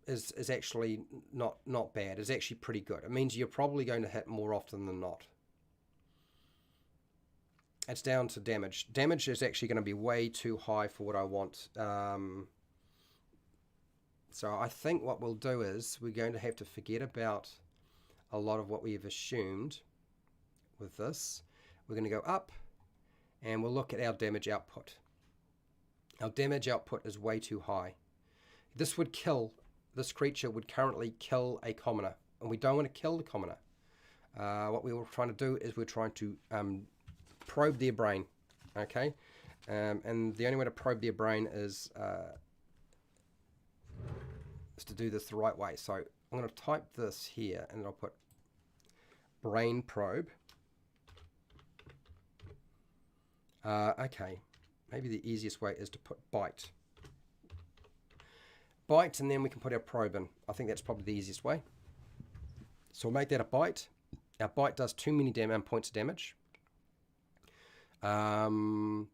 is actually not bad. It's actually pretty good. It means you're probably going to hit more often than not. It's down to damage. Damage is actually going to be way too high for what I want. So I think what we'll do is we're going to have to forget about a lot of what we have assumed with this. We're going to go up and we'll look at our damage output. Our damage output is way too high. This creature would currently kill a commoner, and we don't want to kill the commoner. What we were trying to do is we're trying to probe their brain, okay? And the only way to probe their brain is to do this the right way. So I'm going to type this here, and I'll put brain probe. Okay, maybe the easiest way is to put bite. Bite, and then we can put our probe in. I think that's probably the easiest way. So we'll make that a bite. Our bite does too many points of damage. Right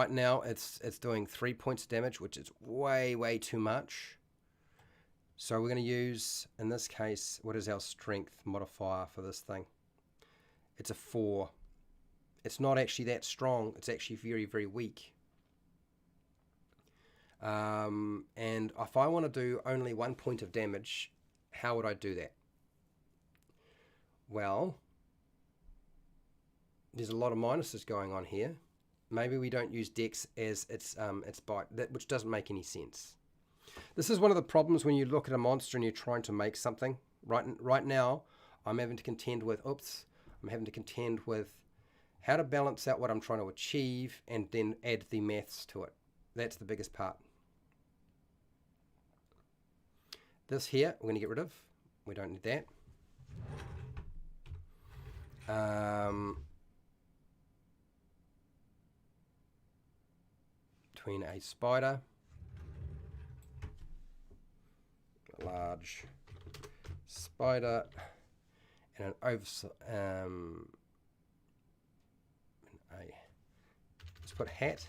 now it's doing 3 points of damage, which is way too much. So we're going to use, in this case, what is our strength modifier for this thing? It's a 4. It's not actually that strong. It's actually very weak. And if I want to do only 1 point of damage, how would I do that? Well, there's a lot of minuses going on here. Maybe we don't use dex as its bite, which doesn't make any sense. This is one of the problems when you look at a monster and you're trying to make something. Right now, I'm having to contend with how to balance out what I'm trying to achieve and then add the maths to it. That's the biggest part. This here, we're going to get rid of. We don't need that. Between a spider, a large spider, and let's put hat.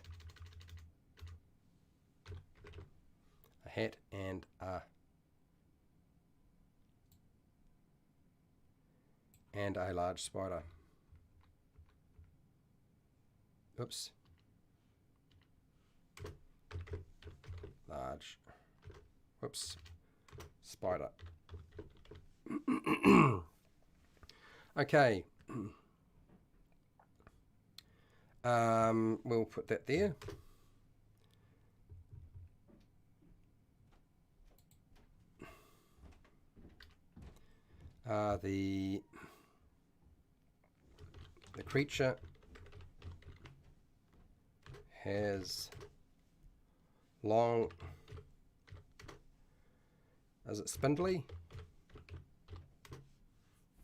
hat and a large spider. Oops. Large. Whoops. Spider. Okay. We'll put that there. The creature has long, is it spindly?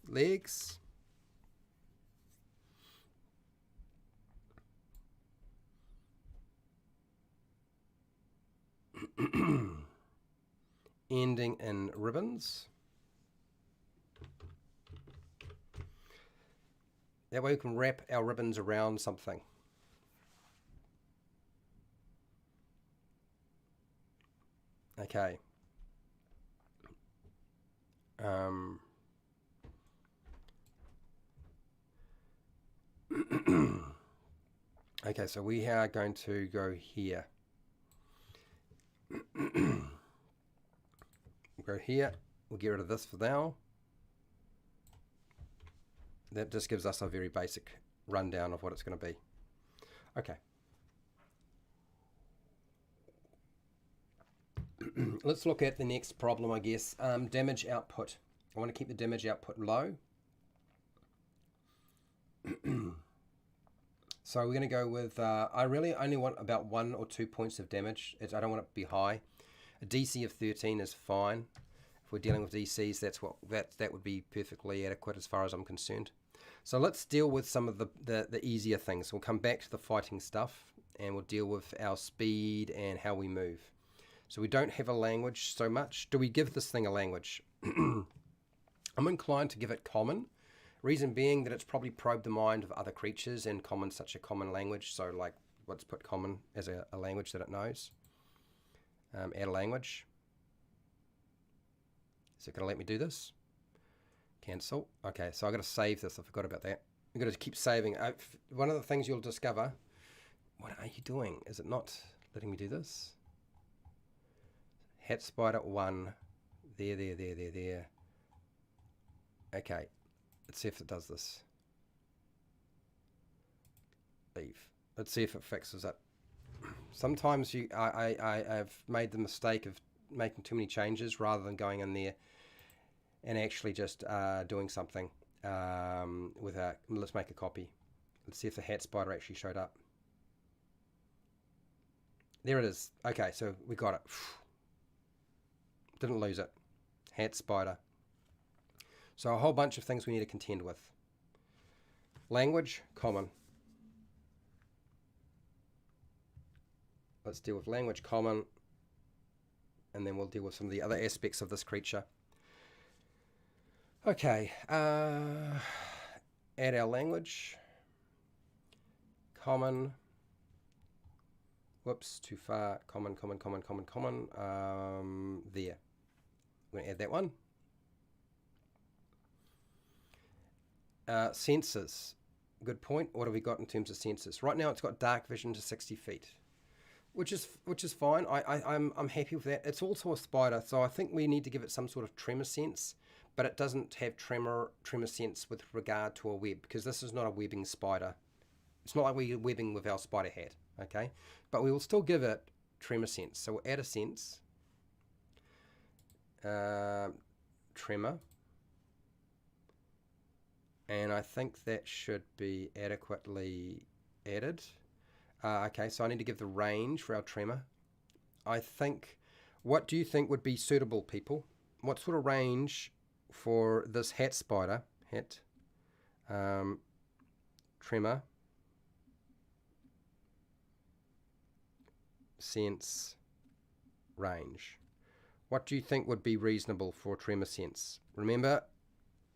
Legs. Ending in ribbons. That way we can wrap our ribbons around something. Okay. Okay, so we are going to go here. We'll go here. We'll get rid of this for now. That just gives us a very basic rundown of what it's going to be. Okay. Let's look at the next problem, I guess. Damage output. I want to keep the damage output low. So we're going to go with, I really only want about 1 or 2 points of damage. I don't want it to be high. A DC of 13 is fine. If we're dealing with DCs, that would be perfectly adequate as far as I'm concerned. So let's deal with some of the easier things. We'll come back to the fighting stuff, and we'll deal with our speed and how we move. So we don't have a language so much. Do we give this thing a language? I'm inclined to give it common. Reason being that it's probably probed the mind of other creatures, and common's such a common language. So like, let's put common as a language that it knows. Add a language. Is it going to let me do this? Cancel. Okay, so I've got to save this. I forgot about that. You've got to keep saving. One of the things you'll discover, what are you doing? Is it not letting me do this? Hat spider 1. There. Okay, let's see if it does this. Leave. Let's see if it fixes it. Sometimes I've made the mistake of making too many changes rather than going in there and actually just doing something with a, let's make a copy. Let's see if the hat spider actually showed up. There it is. Okay, so we got it. Didn't lose it. Hat spider. So a whole bunch of things we need to contend with. Language, common. Let's deal with language, common, and then we'll deal with some of the other aspects of this creature. Okay, add our language, common, whoops, too far, common, there. I'm going to add that one. Sensors, good point. What have we got in terms of sensors? Right now it's got dark vision to 60 feet. Which is fine. I'm happy with that. It's also a spider, so I think we need to give it some sort of tremor sense, but it doesn't have tremor sense with regard to a web, because this is not a webbing spider. It's not like we're webbing with our spider hat, okay? But we will still give it tremor sense. So we'll add a sense. Tremor. And I think that should be adequately added. Okay, so I need to give the range for our tremor. I think, what do you think would be suitable, people? What sort of range for this hat spider? Hat, tremor, sense, range. What do you think would be reasonable for tremor sense? Remember,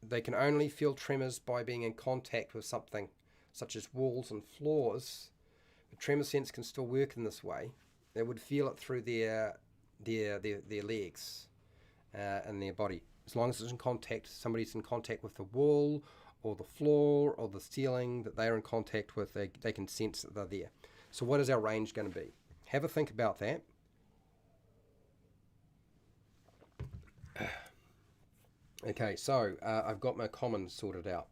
they can only feel tremors by being in contact with something, such as walls and floors. Tremor sense can still work in this way. They would feel it through their their legs and their body. As long as it's in contact, somebody's in contact with the wall or the floor or the ceiling that they're in contact with, they can sense that they're there. So what is our range going to be? Have a think about that. Okay, so I've got my commons sorted out.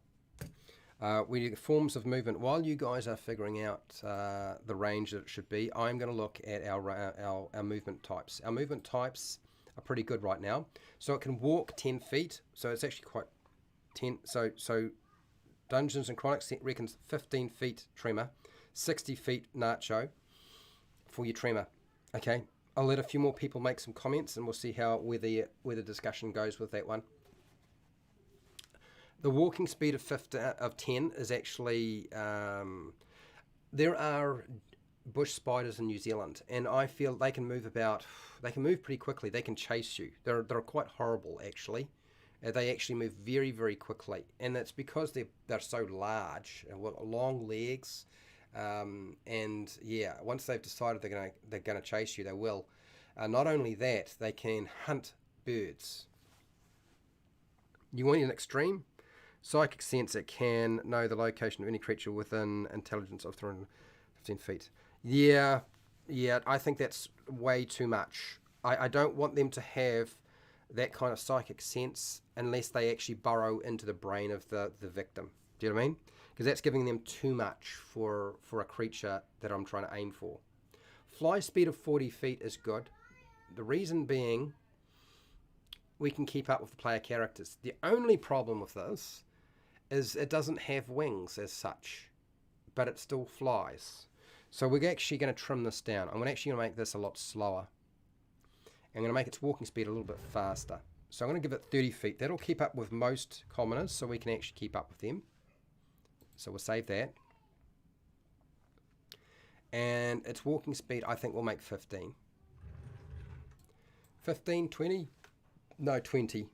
Forms of movement. While you guys are figuring out the range that it should be, I'm going to look at our movement types. Our movement types are pretty good right now. So it can walk 10 feet. So it's actually quite 10. So Dungeons and Chronics reckons 15 feet tremor, 60 feet Nacho for your tremor. Okay, I'll let a few more people make some comments, and we'll see where the discussion goes with that one. The walking speed of 10 is actually, there are bush spiders in New Zealand, and I feel they can move pretty quickly. They can chase you. They're quite horrible, actually. They actually move very, very quickly, and that's because they're so large and with long legs. And yeah, once they've decided they're gonna chase you, they will. Not only that, they can hunt birds. You want an extreme? Psychic sense, it can know the location of any creature within intelligence of 315 feet. Yeah, I think that's way too much. I don't want them to have that kind of psychic sense unless they actually burrow into the brain of the victim. Do you know what I mean? Because that's giving them too much for a creature that I'm trying to aim for. Fly speed of 40 feet is good. The reason being, we can keep up with the player characters. The only problem with this is it doesn't have wings as such, but it still flies. So we're actually going to trim this down. I'm actually going to make this a lot slower. I'm going to make its walking speed a little bit faster. So I'm going to give it 30 feet. That'll keep up with most commoners, so we can actually keep up with them. So we'll save that. And its walking speed, I think we'll make 15. 15, 20? No, 20.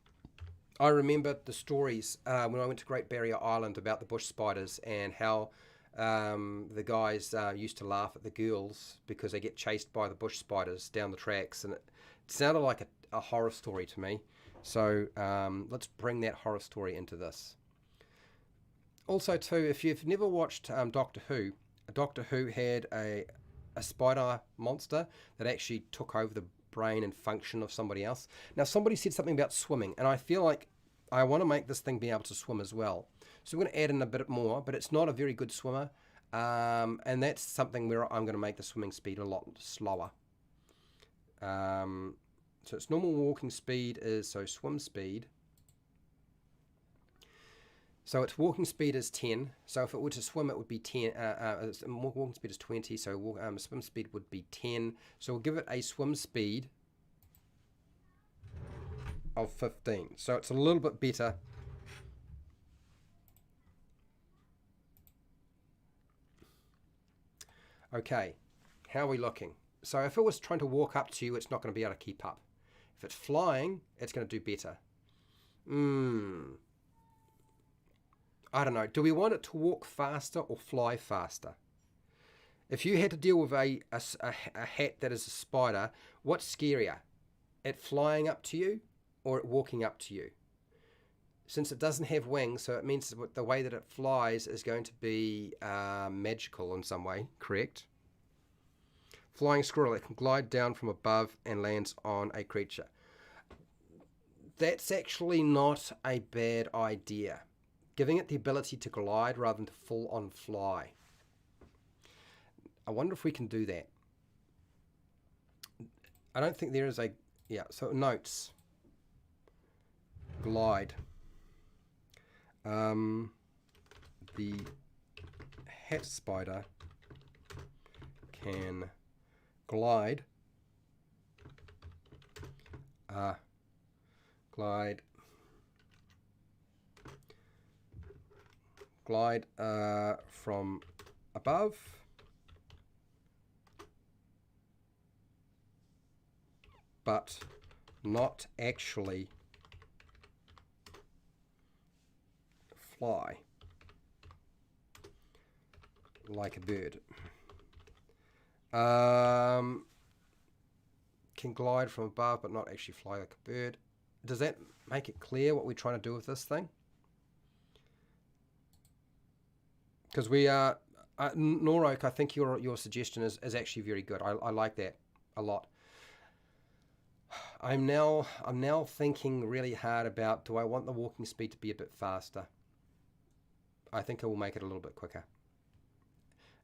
I remember the stories when I went to Great Barrier Island about the bush spiders and how the guys used to laugh at the girls because they get chased by the bush spiders down the tracks, and it sounded like a horror story to me. So let's bring that horror story into this. Also too, if you've never watched Doctor Who had a spider monster that actually took over the brain and function of somebody else. Now somebody said something about swimming, and I feel like I want to make this thing be able to swim as well. So we're going to add in a bit more, but it's not a very good swimmer, and that's something where I'm going to make the swimming speed a lot slower. So its normal walking speed is, so swim speed. So its walking speed is 10. So if it were to swim, it would be 10. Its walking speed is 20. So swim speed would be 10. So we'll give it a swim speed of 15. So it's a little bit better. Okay, how are we looking? So if it was trying to walk up to you, it's not going to be able to keep up. If it's flying, it's going to do better. I don't know. Do we want it to walk faster or fly faster? If you had to deal with a hat that is a spider, what's scarier? It flying up to you or it walking up to you? Since it doesn't have wings, so it means the way that it flies is going to be magical in some way, correct? Flying squirrel, it can glide down from above and lands on a creature. That's actually not a bad idea. Giving it the ability to glide rather than to full on fly. I wonder if we can do that. I don't think there is a, yeah, so notes. Glide. The hat spider can glide from above but not actually fly like a bird. can glide from above but not actually fly like a bird. Does that make it clear what we're trying to do with this thing? Because we are, Norok, I think your suggestion is actually very good. I like that a lot. I'm now thinking really hard about, do I want the walking speed to be a bit faster? I think I will make it a little bit quicker.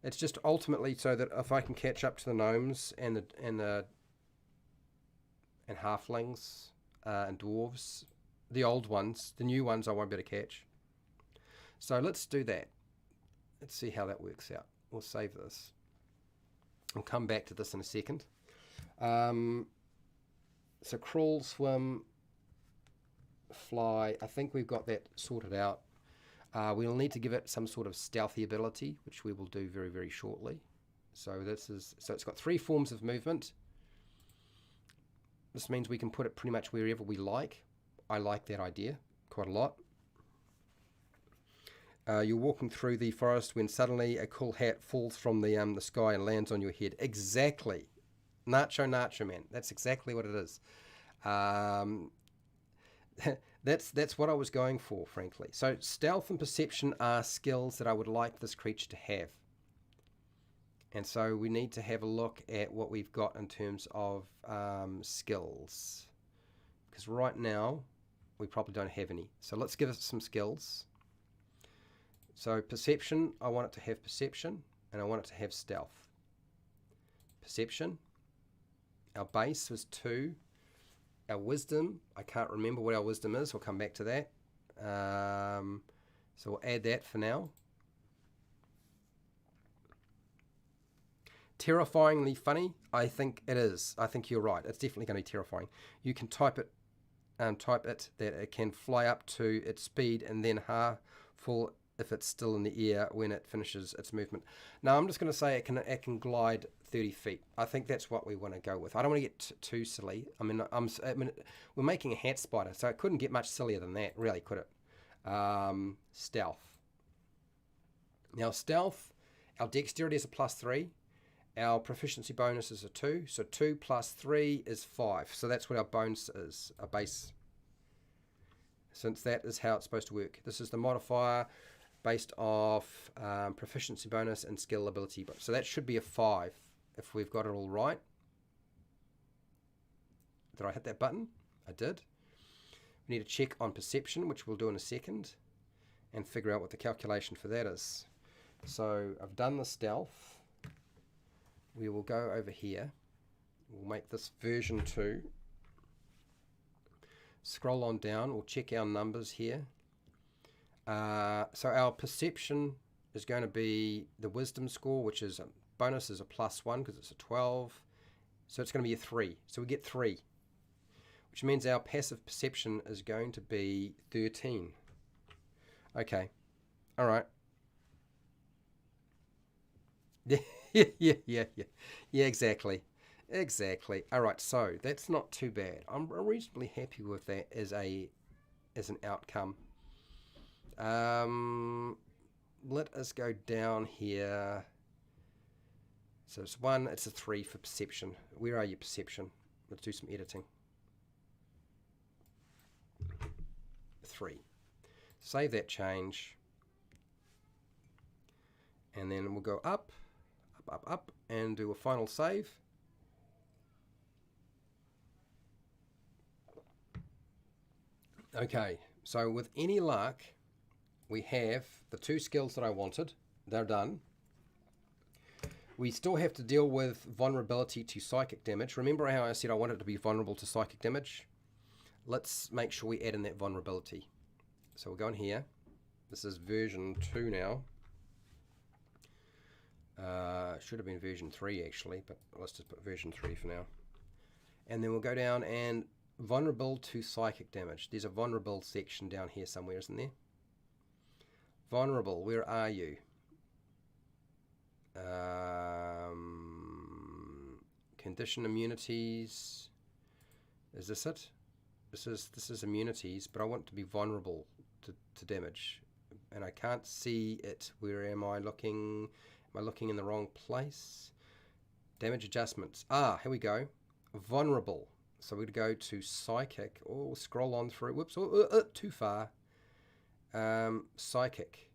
It's just ultimately so that if I can catch up to the gnomes and halflings and dwarves, the old ones, the new ones I won't be able to catch. So let's do that. Let's see how that works out. We'll save this. I'll come back to this in a second. So crawl, swim, fly. I think we've got that sorted out. We'll need to give it some sort of stealthy ability, which we will do very, very shortly. So it's got 3 forms of movement. This means we can put it pretty much wherever we like. I like that idea quite a lot. You're walking through the forest when suddenly a cool hat falls from the sky and lands on your head. Exactly. Nacho, man. That's exactly what it is. That's what I was going for, frankly. So stealth and perception are skills that I would like this creature to have. And so we need to have a look at what we've got in terms of skills. Because right now, we probably don't have any. So let's give it some skills. So perception, I want it to have perception, and I want it to have stealth. Perception. Our base was 2. Our wisdom, I can't remember what our wisdom is. We'll come back to that. So we'll add that for now. Terrifyingly funny, I think it is. I think you're right. It's definitely going to be terrifying. You can type it that it can fly up to its speed and then half fall if it's still in the air when it finishes its movement. Now I'm just going to say it can glide 30 feet. I think that's what we want to go with. I don't want to get too silly. I mean, we're making a hat spider, so it couldn't get much sillier than that, really, could it? Stealth. Now stealth, our dexterity is a +3. Our proficiency bonus is a 2. So 2 plus 3 is 5. So that's what our bonus is, a base. Since that is how it's supposed to work. This is the modifier based off proficiency bonus and skill ability. So that should be a 5 if we've got it all right. Did I hit that button? I did. We need to check on perception, which we'll do in a second, and figure out what the calculation for that is. So I've done the stealth. We will go over here. We'll make this version 2. Scroll on down. We'll check our numbers here. So our perception is going to be the wisdom score, which is bonus is a +1 because it's a 12. So it's going to be a 3. So we get 3, which means our passive perception is going to be 13. Okay. All right. Yeah, exactly. All right, so that's not too bad. I'm reasonably happy with that as an outcome. Let us go down here. So it's 1, it's a 3 for perception. Where are you, perception? Let's do some editing. 3. Save that change. And then we'll go up, and do a final save. Okay, so with any luck, we have the 2 skills that I wanted. They're done. We still have to deal with vulnerability to psychic damage. Remember how I said I wanted to be vulnerable to psychic damage? Let's make sure we add in that vulnerability. So we'll go in here. This is version 2 now. Should have been version 3 actually, but let's just put version 3 for now. And then we'll go down and vulnerable to psychic damage. There's a vulnerable section down here somewhere, isn't there? Vulnerable, where are you? Condition immunities. Is this it? This is immunities, but I want to be vulnerable to damage. And I can't see it. Where am I looking? Am I looking in the wrong place? Damage adjustments. Ah, here we go. vulnerable. So we'd go to psychic. Oh, scroll on through. Whoops, too far. Psychic.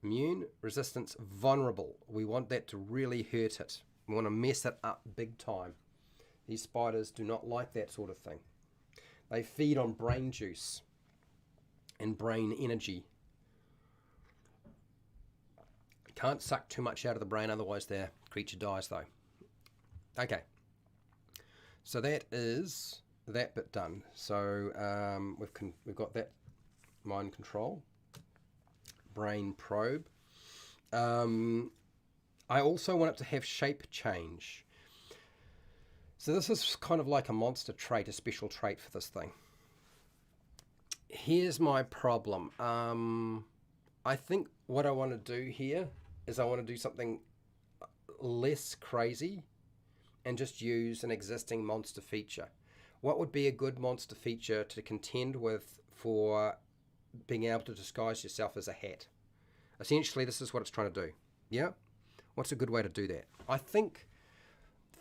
Immune, resistance, vulnerable. We want that to really hurt it. We want to mess it up big time. These spiders do not like that sort of thing. They feed on brain juice and brain energy. Can't suck too much out of the brain, otherwise their creature dies though. Okay. So that is that bit done. So we've got that mind control. Brain probe. I also want it to have shape change. So this is kind of like a monster trait, a special trait for this thing. Here's my problem. I think what I want to do here is I want to do something less crazy and just use an existing monster feature. What would be a good monster feature to contend with for being able to disguise yourself as a hat? Essentially, this is what it's trying to do. Yeah? What's a good way to do that? I think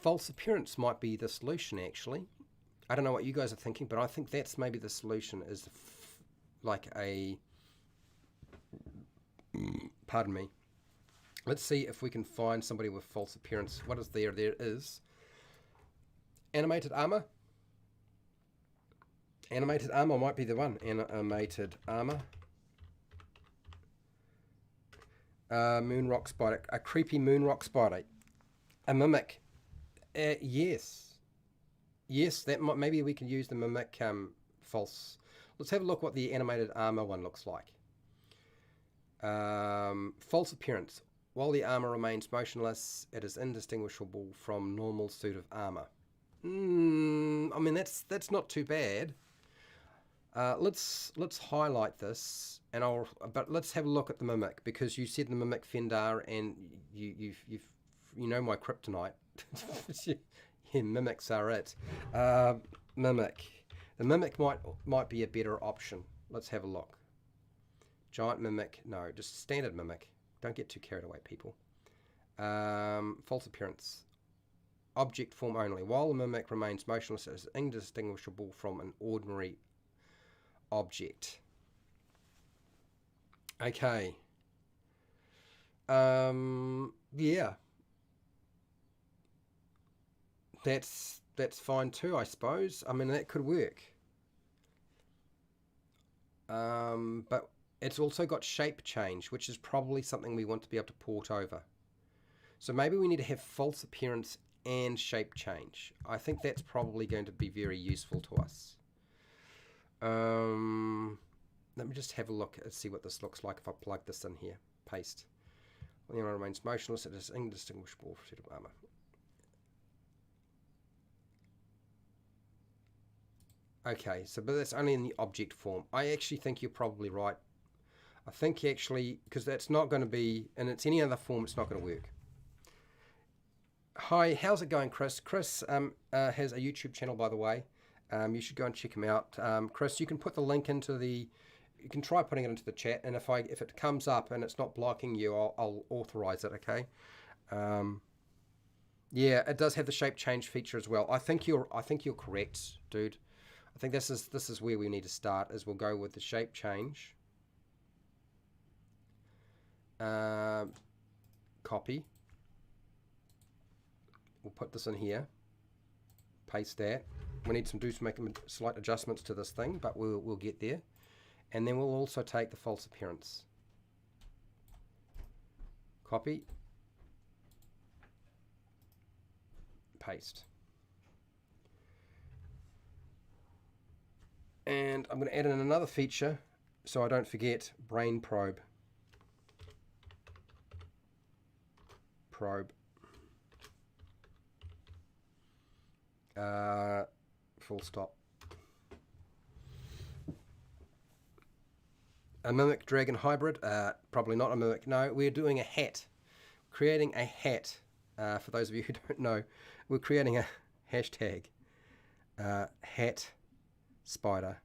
false appearance might be the solution, actually. I don't know what you guys are thinking, but I think that's maybe the solution, is like a... Pardon me. Let's see if we can find somebody with false appearance. What is there? There is animated armor. Animated armor might be the one. Animated armor. Moon rock spider. A creepy moon rock spider. A mimic. Yes. Yes, that might, maybe we can use the mimic false. Let's have a look what the animated armor one looks like. False appearance. While the armor remains motionless, it is indistinguishable from normal suit of armor. I mean, that's not too bad. Let's highlight this, and but let's have a look at the mimic, because you said the mimic Fendar, and you know my kryptonite. Yeah, mimics are it. Mimic. The mimic might be a better option. Let's have a look. Giant mimic. No, just standard mimic. Don't get too carried away, people. False appearance. Object form only. While the mimic remains motionless, it is indistinguishable from an ordinary object. Okay. Yeah. That's fine too, I suppose. I mean, that could work. But it's also got shape change, which is probably something we want to be able to port over. So maybe we need to have false appearance and shape change. I think that's probably going to be very useful to us. Let me just have a look and see what this looks like if I plug this in here. Paste. When the armor remains motionless, it is indistinguishable from suit of armor. Okay, so but that's only in the object form. I actually think you're probably right. I think actually, because that's not going to be, and it's any other form, it's not going to work. Hi, how's it going, Chris? Chris has a YouTube channel, by the way. You should go and check him out. Chris, you can put the link into the, you can try putting it into the chat, and if it comes up and it's not blocking you, I'll authorize it, okay? Yeah, it does have the shape change feature as well. I think you're correct, dude. I think this is where we need to start, is we'll go with the shape change. Copy. We'll put this in here. Paste that. We need to make some slight adjustments to this thing, but we'll get there. And then we'll also take the false appearance. Copy. Paste. And I'm going to add in another feature so I don't forget. Brain probe. Probe. Full stop. A mimic dragon hybrid? Probably not a mimic. No, we're doing a hat. Creating a hat. For those of you who don't know, we're creating a hashtag hat spider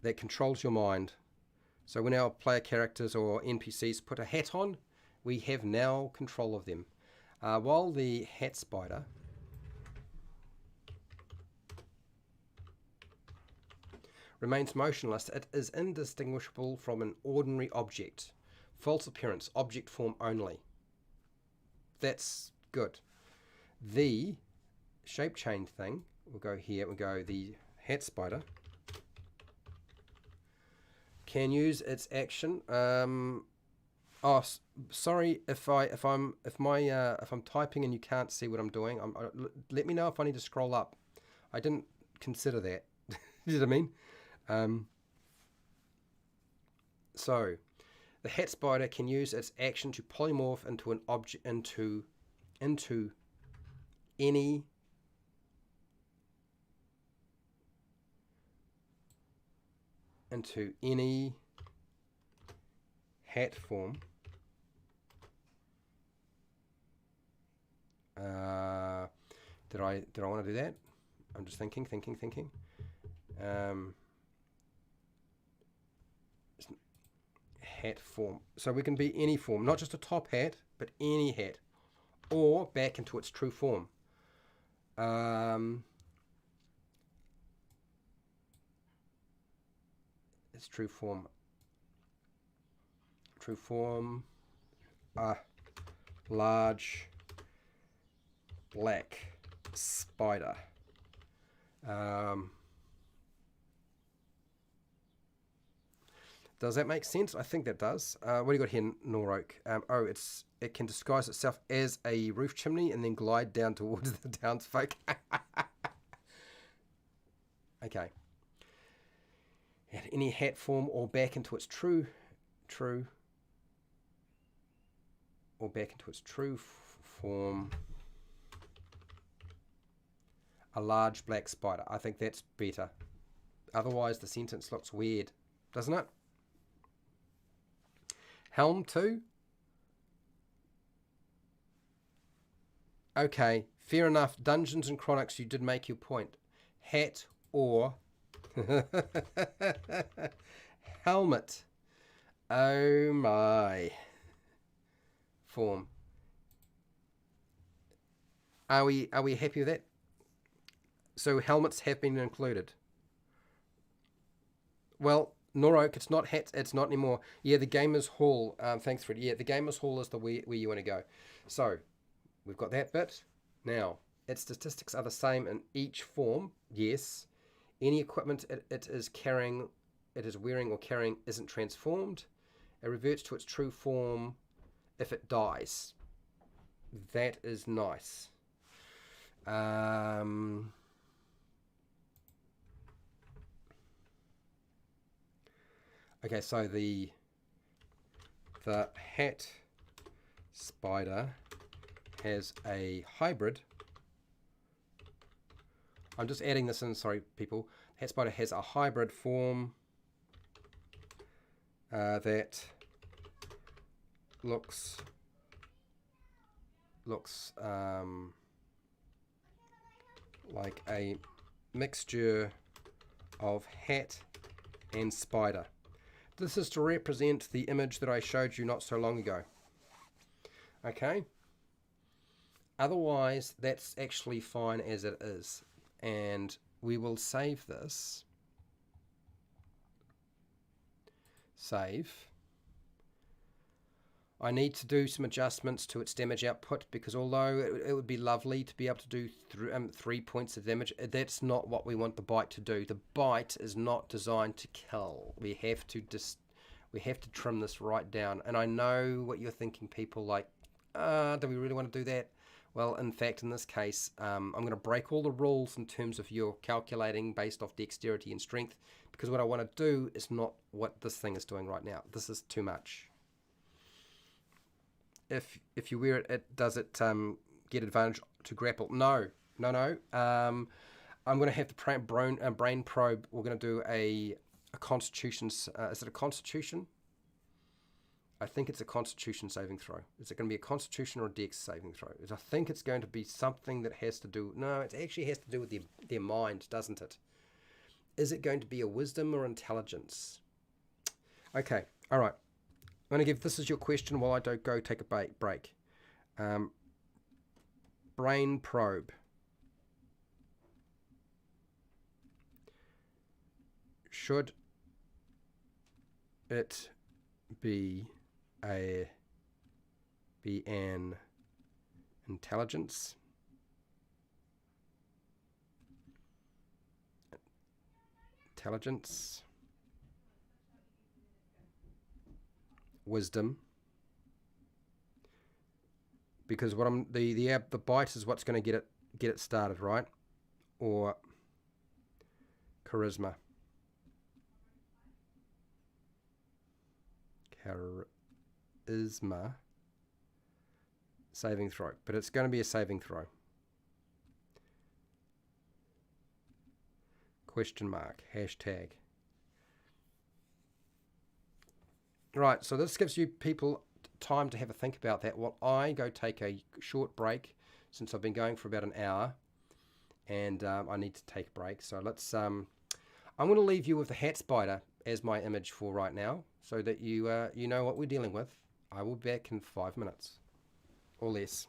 that controls your mind. So when our player characters or NPCs put a hat on, we have now control of them. While the hat spider remains motionless. It is indistinguishable from an ordinary object. False appearance, object form only. That's good. The shape chain thing, we'll go here, we'll go the hat spider, can use its action. Oh, sorry if I'm typing and you can't see what I'm doing. Let me know if I need to scroll up. I didn't consider that. You know what I mean? So the hat spider can use its action to polymorph into an object into any hat form. Did I want to do that? I'm just thinking. Hat form. So we can be any form, not just a top hat, but any hat, or back into its true form. Its true form. A large black spider. Does that make sense? I think that does. What do you got here, Norok? It can disguise itself as a roof chimney and then glide down towards the townsfolk. Okay. And any hat form or back into its true form. A large black spider. I think that's better. Otherwise, the sentence looks weird, doesn't it? Helm too? Okay, fair enough. Dungeons and Chronics, you did make your point. Hat or helmet. Oh my. Form. Are we happy with that? So helmets have been included. Well, Norok, it's not hats, it's not anymore. Yeah, the Gamers Hall. Thanks, Fred. Yeah, the Gamers Hall is the where you want to go. So, we've got that bit. Now, its statistics are the same in each form. Yes. Any equipment it is wearing or carrying isn't transformed. It reverts to its true form if it dies. That is nice. Okay, so the hat spider has a hybrid. I'm just adding this in, sorry people. Hat spider has a hybrid form that looks like a mixture of hat and spider. This is to represent the image that I showed you not so long ago. Okay? Otherwise, that's actually fine as it is. And we will save this. Save. I need to do some adjustments to its damage output because although it would be lovely to be able to do 3 points of damage, that's not what we want the bite to do. The bite is not designed to kill. We have to trim this right down. And I know what you're thinking, people, like, do we really want to do that? Well, in fact, in this case, I'm going to break all the rules in terms of your calculating based off dexterity and strength, because what I want to do is not what this thing is doing right now. This is too much. If you wear it, does it get advantage to grapple? No. I'm going to have the brain probe. We're going to do a constitution. Is it a constitution? I think it's a constitution saving throw. Is it going to be a constitution or a dex saving throw? I think it's going to be something that has to do... No, it actually has to do with their mind, doesn't it? Is it going to be a wisdom or intelligence? Okay, all right. I'm going to give... This is your question while I go take a break. Brain probe. should it be an intelligence? Intelligence, wisdom, because what I'm the bite is what's going to get it started, right? Or charisma. Charisma saving throw, but it's going to be a saving throw. Question mark, hashtag. Right, so this gives you people time to have a think about that while I go take a short break, since I've been going for about an hour and I need to take a break. So let's I'm going to leave you with the hat spider as my image for right now, so that you you know what we're dealing with. I will be back in 5 minutes or less.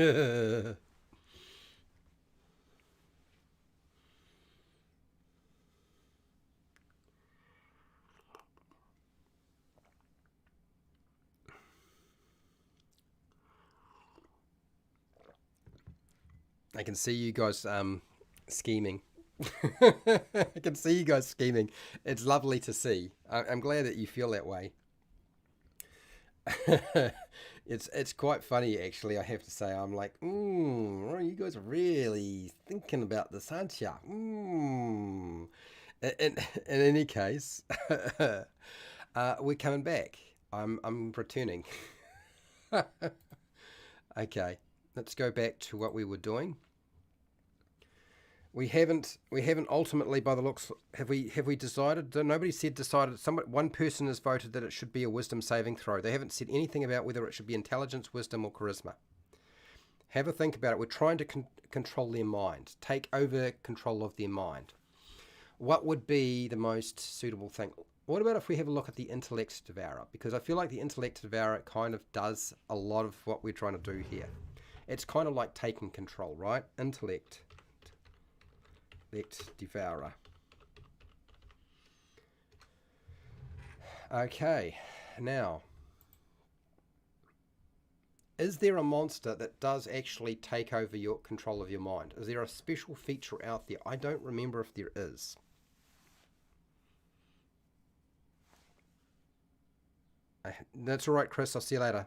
I can see you guys scheming. I can see you guys scheming. It's lovely to see. I'm glad that you feel that way. It's quite funny, actually. I have to say, I'm like, you guys are really thinking about this, aren't you? In any case, we're coming back. I'm returning. Okay, let's go back to what we were doing. We haven't ultimately, by the looks, have we decided? Nobody said decided. One person has voted that it should be a wisdom saving throw. They haven't said anything about whether it should be intelligence, wisdom, or charisma. Have a think about it. We're trying to control their mind, take over control of their mind. What would be the most suitable thing? What about if we have a look at the intellect devourer? Because I feel like the intellect devourer kind of does a lot of what we're trying to do here. It's kind of like taking control, right? Intellect. Devourer. Okay, now, is there a monster that does actually take over your control of your mind? Is there a special feature out there? I don't remember if there is. That's all right, Chris. I'll see you later.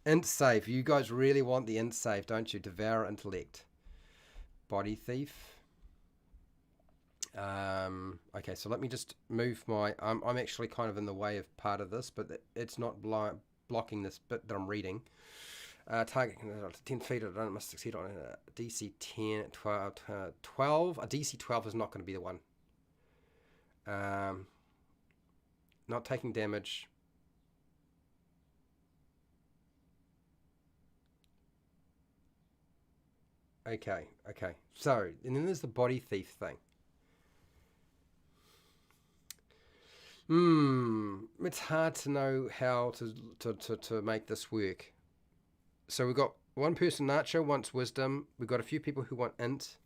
Int save. You guys really want the int save, don't you? Devour intellect. Body thief. Okay, so let me just move my... I'm actually kind of in the way of part of this, but it's not blocking this bit that I'm reading. Target 10 feet, I don't must succeed on DC 10, 12. A DC 12 is not going to be the one. Not taking damage. Okay. So, and then there's the body thief thing. It's hard to know how to make this work. So we've got one person, Nacho, wants wisdom. We've got a few people who want int.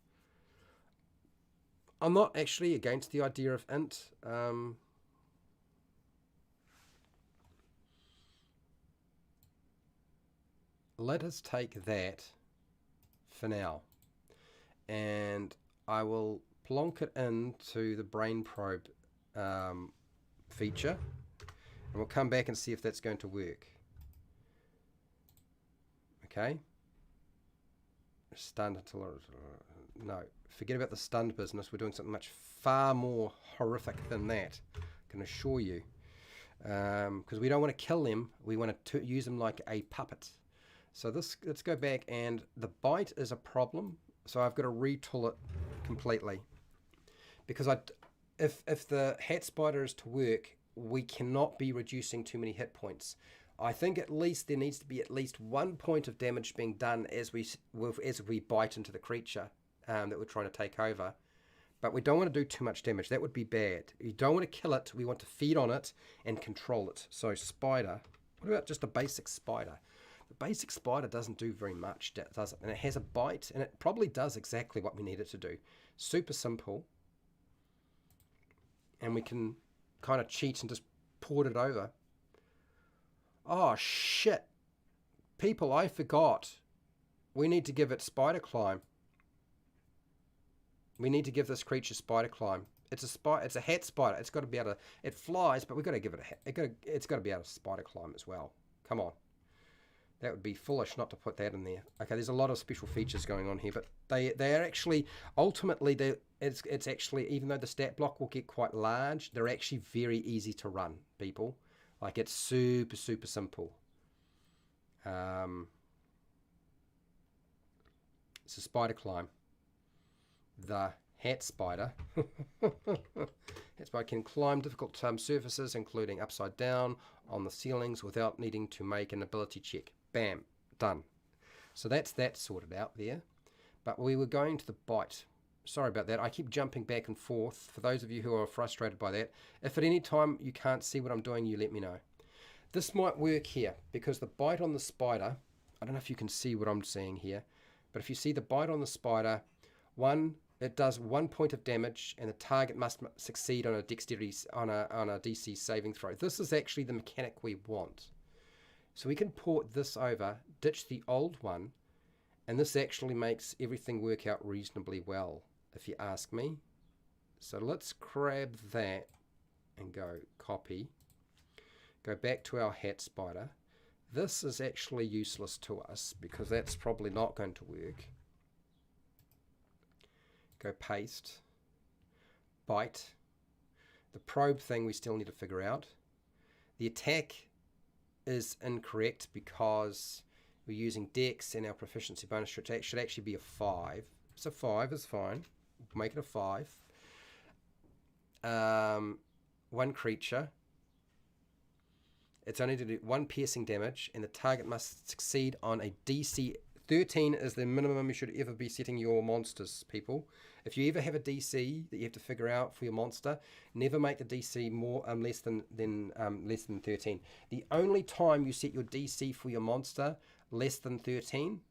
I'm not actually against the idea of int. Let us take that for now. And I will plonk it into the brain probe feature. And we'll come back and see if that's going to work. Okay. Stunned until... No, forget about the stunned business. We're doing something much far more horrific than that, I can assure you. Because we don't want to kill them. We want to use them like a puppet. So let's go back, and the bite is a problem. So I've got to retool it completely. Because if the hat spider is to work, we cannot be reducing too many hit points. I think at least there needs to be at least 1 point of damage being done as we bite into the creature that we're trying to take over. But we don't want to do too much damage. That would be bad. You don't want to kill it. We want to feed on it and control it. So spider. What about just a basic spider? The basic spider doesn't do very much, does it? And it has a bite, and it probably does exactly what we need it to do. Super simple. And we can kind of cheat and just port it over. Oh, shit. People, I forgot. We need to give it spider climb. We need to give this creature spider climb. It's a hat spider. It's got to be able to... It flies, but we've got to give it it's got to be able to spider climb as well. Come on. That would be foolish not to put that in there. Okay, there's a lot of special features going on here, but they are actually... Ultimately, it's actually... Even though the stat block will get quite large, they're actually very easy to run, people. Like, it's super, super simple. It's a spider climb. The hat spider. Hat spider can climb difficult surfaces, including upside down on the ceilings, without needing to make an ability check. Bam. Done. So that's that sorted out there. But we were going to the bite. Sorry about that. I keep jumping back and forth. For those of you who are frustrated by that, if at any time you can't see what I'm doing, you let me know. This might work here, because the bite on the spider, I don't know if you can see what I'm seeing here, but if you see the bite on the spider, it does 1 point of damage, and the target must succeed on a dexterity on a DC saving throw. This is actually the mechanic we want. So we can port this over, ditch the old one, and this actually makes everything work out reasonably well, if you ask me. So let's grab that and go copy. Go back to our hat spider. This is actually useless to us because that's probably not going to work. Go paste. Bite. The probe thing we still need to figure out. The attack is incorrect because we're using dex and our proficiency bonus should actually be a 5. So 5 is fine. Make it a 5. One creature. It's only to do 1 piercing damage, and the target must succeed on a DC 13 is the minimum you should ever be setting your monsters, people. If you ever have a DC that you have to figure out for your monster, never make the DC more less than 13. The only time you set your DC for your monster less than 13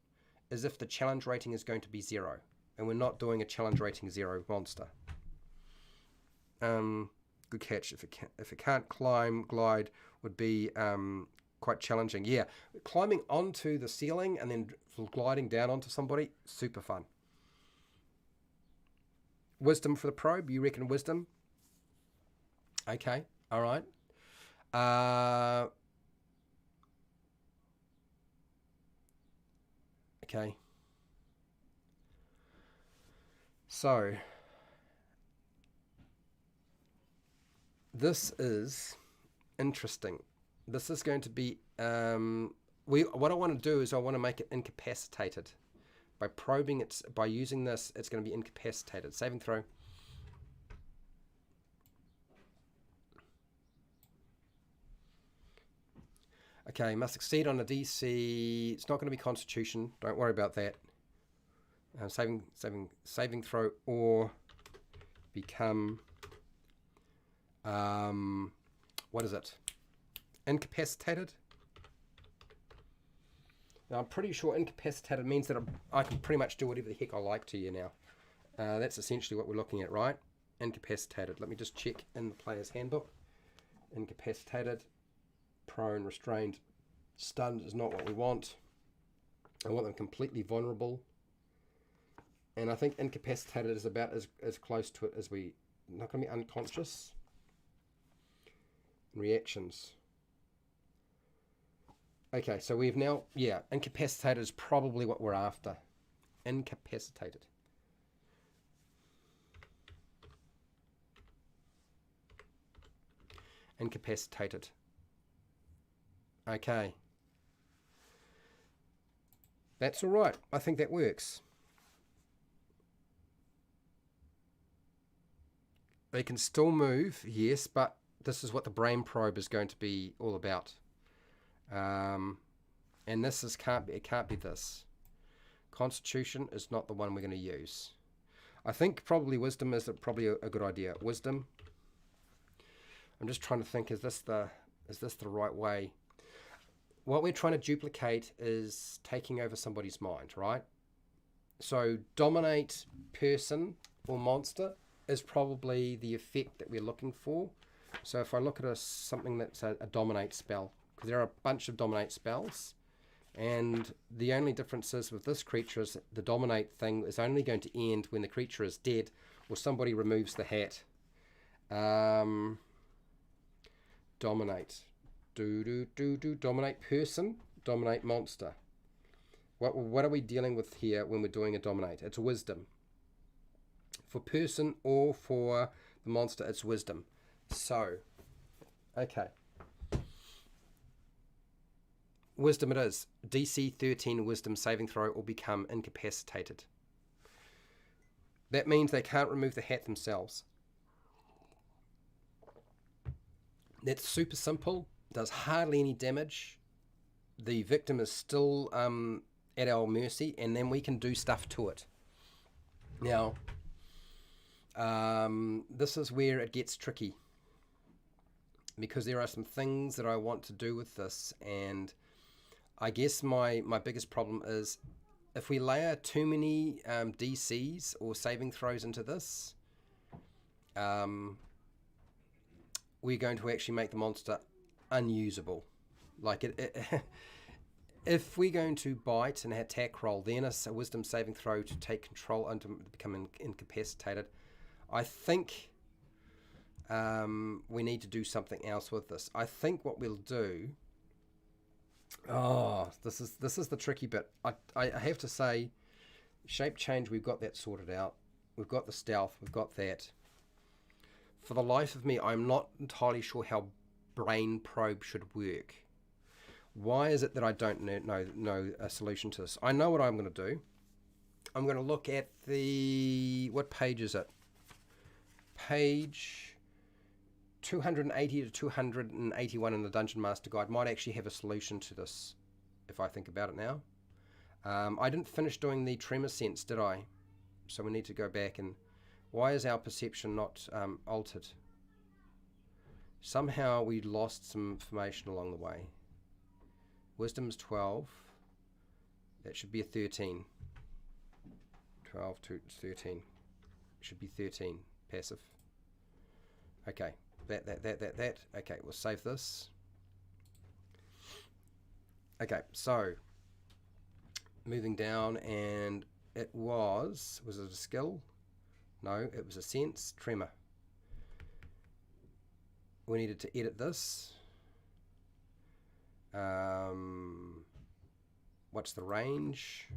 is if the challenge rating is going to be 0, and we're not doing a challenge rating 0 monster. Good catch. If it can't climb, glide would be quite challenging. Yeah, climbing onto the ceiling and then gliding down onto somebody, super fun. Wisdom for the probe. You reckon wisdom? Okay, all right. Okay. So this is interesting. This is going to be what I want to do is I want to make it incapacitated. By probing it, by using this, it's going to be incapacitated. Saving throw. Okay, must succeed on a DC. It's not going to be Constitution. Don't worry about that. Saving throw or become what is it? Incapacitated. Now I'm pretty sure incapacitated means that I can pretty much do whatever the heck I like to you now. That's essentially what we're looking at, right? Incapacitated. Let me just check in the player's handbook. Incapacitated, prone, restrained, stunned is not what we want. I want them completely vulnerable. And I think incapacitated is about as close to it as we... Not going to be unconscious. Reactions. Okay, so we've now... Yeah, incapacitated is probably what we're after. Incapacitated. Incapacitated. Okay. That's all right. I think that works. They can still move, yes, but this is what the brain probe is going to be all about. And this is it can't be this. Constitution is not the one we're going to use. I think probably wisdom is probably a good idea. Wisdom. I'm just trying to think, is this the right way? What we're trying to duplicate is taking over somebody's mind, right? So dominate person or monster is probably the effect that we're looking for. So if I look at something that's a dominate spell, because there are a bunch of dominate spells, and the only difference is with this creature is the dominate thing is only going to end when the creature is dead or somebody removes the hat. Dominate. Dominate person, dominate monster. What are we dealing with here when we're doing a dominate? It's wisdom. For person or for the monster, it's wisdom. So, okay. Wisdom it is. DC 13 wisdom saving throw or become incapacitated. That means they can't remove the hat themselves. That's super simple. Does hardly any damage. The victim is still at our mercy, and then we can do stuff to it. Now, this is where it gets tricky, because there are some things that I want to do with this, and I guess my biggest problem is if we layer too many DCs or saving throws into this, we're going to actually make the monster unusable. Like if we're going to bite and attack roll, then a wisdom saving throw to take control and to become incapacitated, I think we need to do something else with this. I think what we'll do... Oh, this is the tricky bit. I have to say, shape change, we've got that sorted out. We've got the stealth, we've got that. For the life of me, I'm not entirely sure how brain probe should work. Why is it that I don't know a solution to this? I know what I'm going to do. I'm going to look at what page is it? Page 280 to 281 in the Dungeon Master Guide might actually have a solution to this, if I think about it now. I didn't finish doing the tremor sense, did I? So we need to go back and... Why is our perception not altered? Somehow we lost some information along the way. Wisdom's 12. That should be a 13. 12 to 13. Should be 13. Passive. Okay. That. Okay, we'll save this. Okay, so moving down, and it was it a skill? No, it was a sense, tremor. We needed to edit this. What's the range?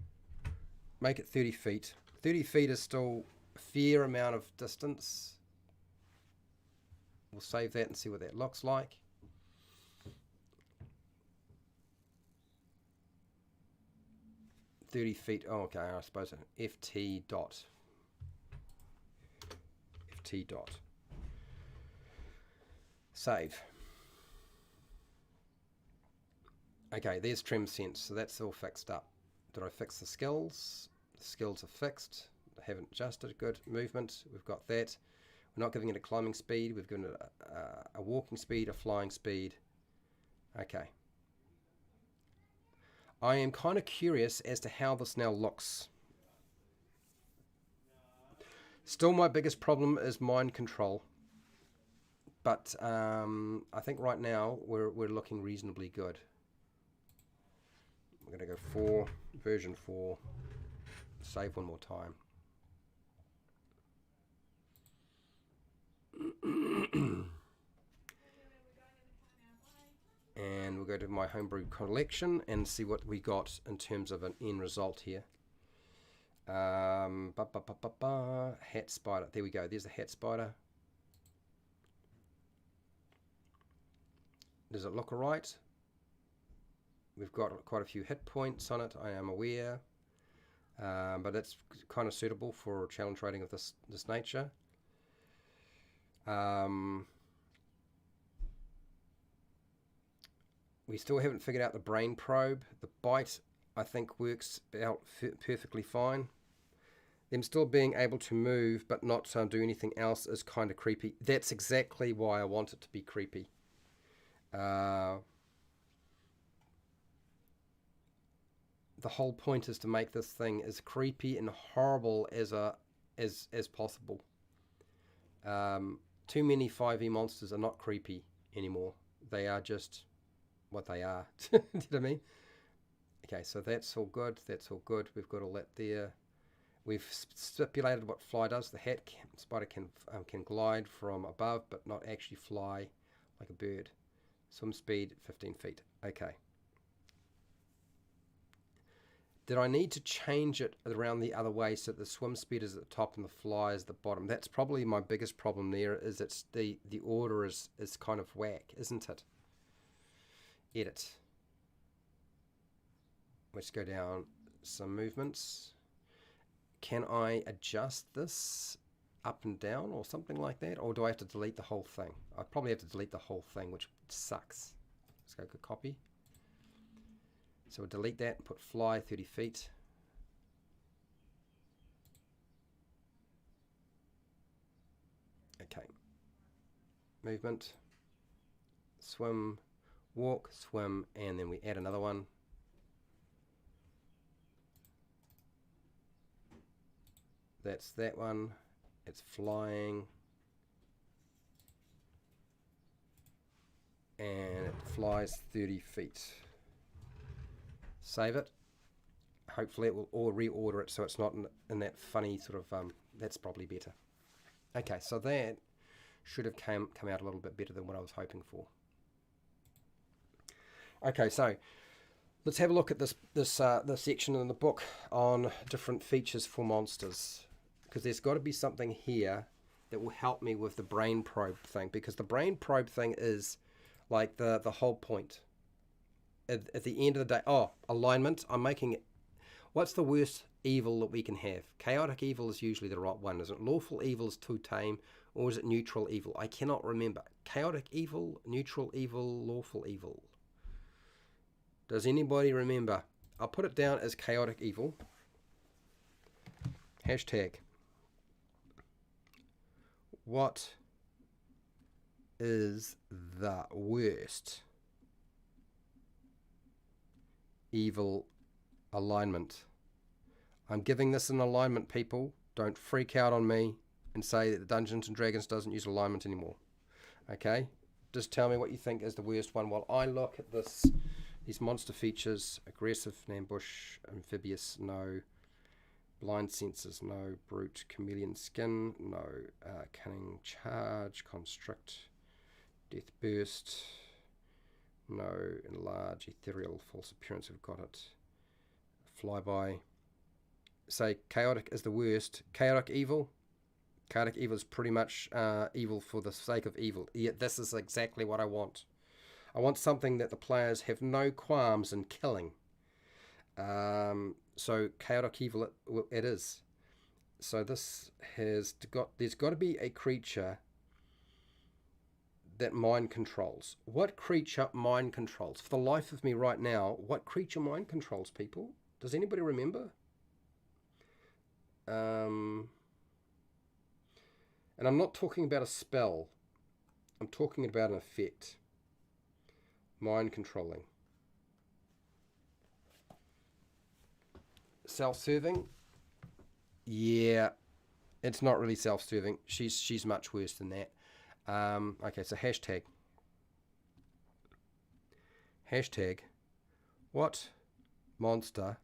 Make it 30 feet. 30 feet is still a fair amount of distance. We'll save that and see what that looks like. $30. Oh, okay, I suppose FT dot. FT dot. Save. Okay, there's trem sense, so that's all fixed up. Did I fix the skills? The skills are fixed. I haven't adjusted. Good. Movement, we've got that. We're not giving it a climbing speed. We've given it a walking speed, a flying speed. Okay. I am kind of curious as to how this now looks. Still, my biggest problem is mind control. But I think right now we're looking reasonably good. We're going to go 4, version 4. Save one more time. And we'll go to my homebrew collection and see what we got in terms of an end result here. Hat spider. There we go. There's the hat spider. Does it look alright? We've got quite a few hit points on it, I am aware. But that's kind of suitable for challenge rating of this nature. We still haven't figured out the brain probe. The bite, I think, works out perfectly fine. Them still being able to move but not do anything else is kind of creepy. That's exactly why I want it to be creepy. The whole point is to make this thing as creepy and horrible as possible. Too many 5e monsters are not creepy anymore. They are just what they are. Do you know what I mean? Okay, so that's all good. That's all good. We've got all that there. We've stipulated what fly does. The spider can glide from above, but not actually fly like a bird. Swim speed 15 feet. Okay. Did I need to change it around the other way so that the swim speed is at the top and the fly is at the bottom? That's probably my biggest problem there. Is it's the order is kind of whack, isn't it? Edit. Let's go down some movements. Can I adjust this up and down or something like that? Or do I have to delete the whole thing? I probably have to delete the whole thing, which sucks. Let's go copy. So we'll delete that and put fly 30 feet. Okay. Movement. Swim, walk, swim, and then we add another one. That's that one. It's flying. And it flies 30 feet. Save it. Hopefully it will reorder it so it's not in that funny sort of, that's probably better. Okay, so that should have come out a little bit better than what I was hoping for. Okay, so let's have a look at this section in the book on different features for monsters, because there's got to be something here that will help me with the brain probe thing, because the brain probe thing is like the whole point. At the end of the day, alignment, I'm making it. What's the worst evil that we can have? Chaotic evil is usually the right one. Is it lawful evil is too tame, or is it neutral evil? I cannot remember. Chaotic evil, neutral evil, lawful evil. Does anybody remember? I'll put it down as chaotic evil. Hashtag. What is the worst evil alignment? I'm giving this an alignment, people. Don't freak out on me and say that the Dungeons and Dragons doesn't use alignment anymore. Okay? Just tell me what you think is the worst one while I look at this. These monster features: aggressive, ambush, amphibious, no. Blind senses, no. Brute, chameleon skin, no. Cunning, charge, constrict, death burst, no. Enlarge, ethereal, false appearance, we've got it. Flyby. Say chaotic is the worst. Chaotic evil. Chaotic evil is pretty much evil for the sake of evil. Yet this is exactly what I want. I want something that the players have no qualms in killing. So chaotic evil it is. So this has got, there's got to be a creature that mind controls. What creature mind controls? For the life of me right now, what creature mind controls, people? Does anybody remember? And I'm not talking about a spell. I'm talking about an effect. Mind controlling. Self-serving? Yeah, it's not really self-serving. She's much worse than that. Okay, so hashtag. Hashtag. What monster